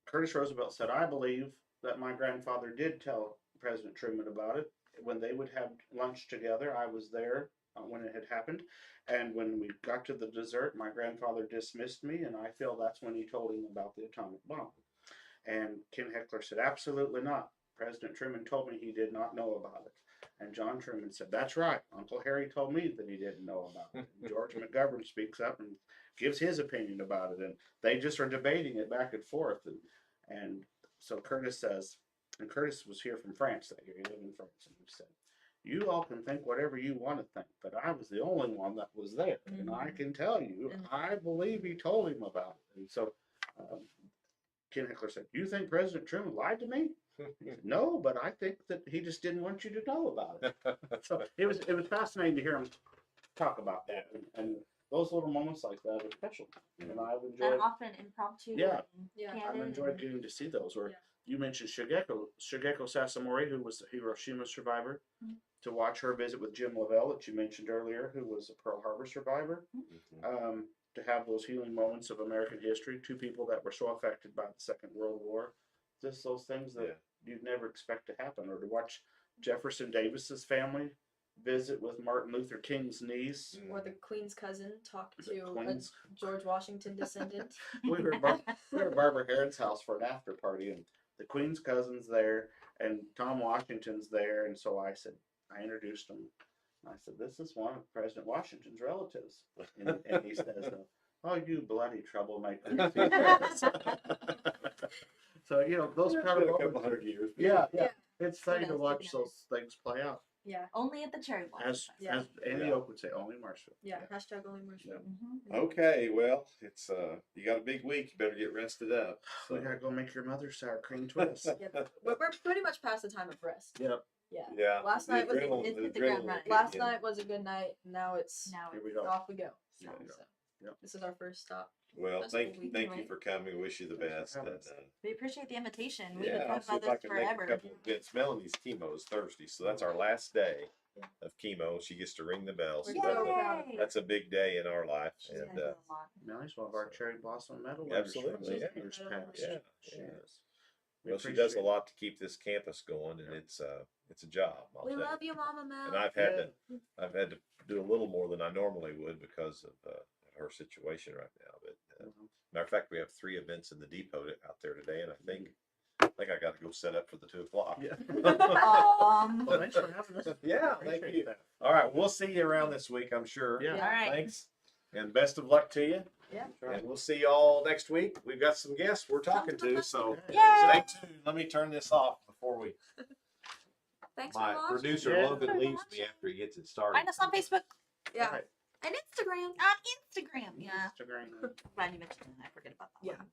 Curtis Roosevelt said, "I believe that my grandfather did tell President Truman about it. When they would have lunch together, I was there when it had happened. And when we got to the dessert, my grandfather dismissed me, and I feel that's when he told him about the atomic bomb." And Ken Heckler said, "Absolutely not. President Truman told me he did not know about it." And John Truman said, "That's right. Uncle Harry told me that he didn't know about it." And George McGovern speaks up and gives his opinion about it. And they just are debating it back and forth. And so Curtis says, and Curtis was here from France that year. He lived in France. And he said, "You all can think whatever you want to think, but I was the only one that was there. And I can tell you, I believe he told him about it." And so Ken Heckler said, "You think President Truman lied to me?" No, but I think that he just didn't want you to know about it. So it was fascinating to hear him talk about that, and those little moments like that are special. And I've enjoyed. And often impromptu. Yeah. And Yeah. I've candid enjoyed and- getting to see those. Or Yeah. you mentioned Shigeko Sasamori, who was a Hiroshima survivor. Mhm. To watch her visit with Jim Lavelle, that you mentioned earlier, who was a Pearl Harbor survivor. To have those healing moments of American history, two people that were so affected by the Second World War, just those things that you'd never expect to happen. Or to watch Jefferson Davis's family visit with Martin Luther King's niece. Or the Queen's cousin talk to a Queen's. George Washington descendant. we were at Barbara Heron's house for an after party, and the Queen's cousin's there, and Tom Washington's there, and so I introduced him. I said, "This is one of President Washington's relatives," and he says, "Oh, you bloody troublemaker." So those It's kind been of a couple moments. hundred years. Yeah, Yeah. it's funny to knows, watch who knows? those things play out. Yeah. Only at the Cherry Blossom As Festival. Andy Yeah. Oak would say, only Marshfield. Yeah. Hashtag only Marshfield. Mhm. Okay, well, it's you got a big week. You better get rested up. We gotta go make your mother sour cream twist. Yeah. We're pretty much past the time of rest. Yep. Yeah. Yeah. Last the night was adrenaline- it the hit the ground adrenaline running. kicked Last in. night was a good night. Now it's Now Here we it's go. off we go. Yeah, yeah. So Yep. this is our first stop. Well, That's what thank we you do. for coming. Wish you the Thanks best. for having And, us. we appreciate the invitation. We've yeah, been I'll talking see about if I this can make a forever. couple of events. Melanie's chemo is Thursday, so that's our last day of chemo. She gets to ring the bell. So We're that's so a, proud of her. that's a big day in our life. She's And gonna do a lot. Melly's one of our cherry blossom medal winners from Absolutely, the yeah. years past. Yeah, She yeah. is. We well, she does a appreciate it. lot to keep this campus going, and it's a job. I'll We tell you. love you, Mama Mel. And I've had to do a little more than I normally would because of her situation right now. But matter of fact, we have 3 events in the depot out there today, and I think I got to go set up for the 2:00. Yeah. Well, Thanks for having us. Yeah, thank Appreciate you. that. All right, we'll see you around this week, I'm sure. Yeah. all right. Thanks, and best of luck to you. Yeah. And we'll see you all next week. We've got some guests we're talking to, so Yay! stay tuned. Let me turn this off before Thanks my for watching. producer Yeah. Logan leaves me after he gets it started. Find us on Facebook Yeah. Right. And Instagram. on Instagram. Yeah. Instagram. Glad you mentioned that. I forget about that. Yeah. one.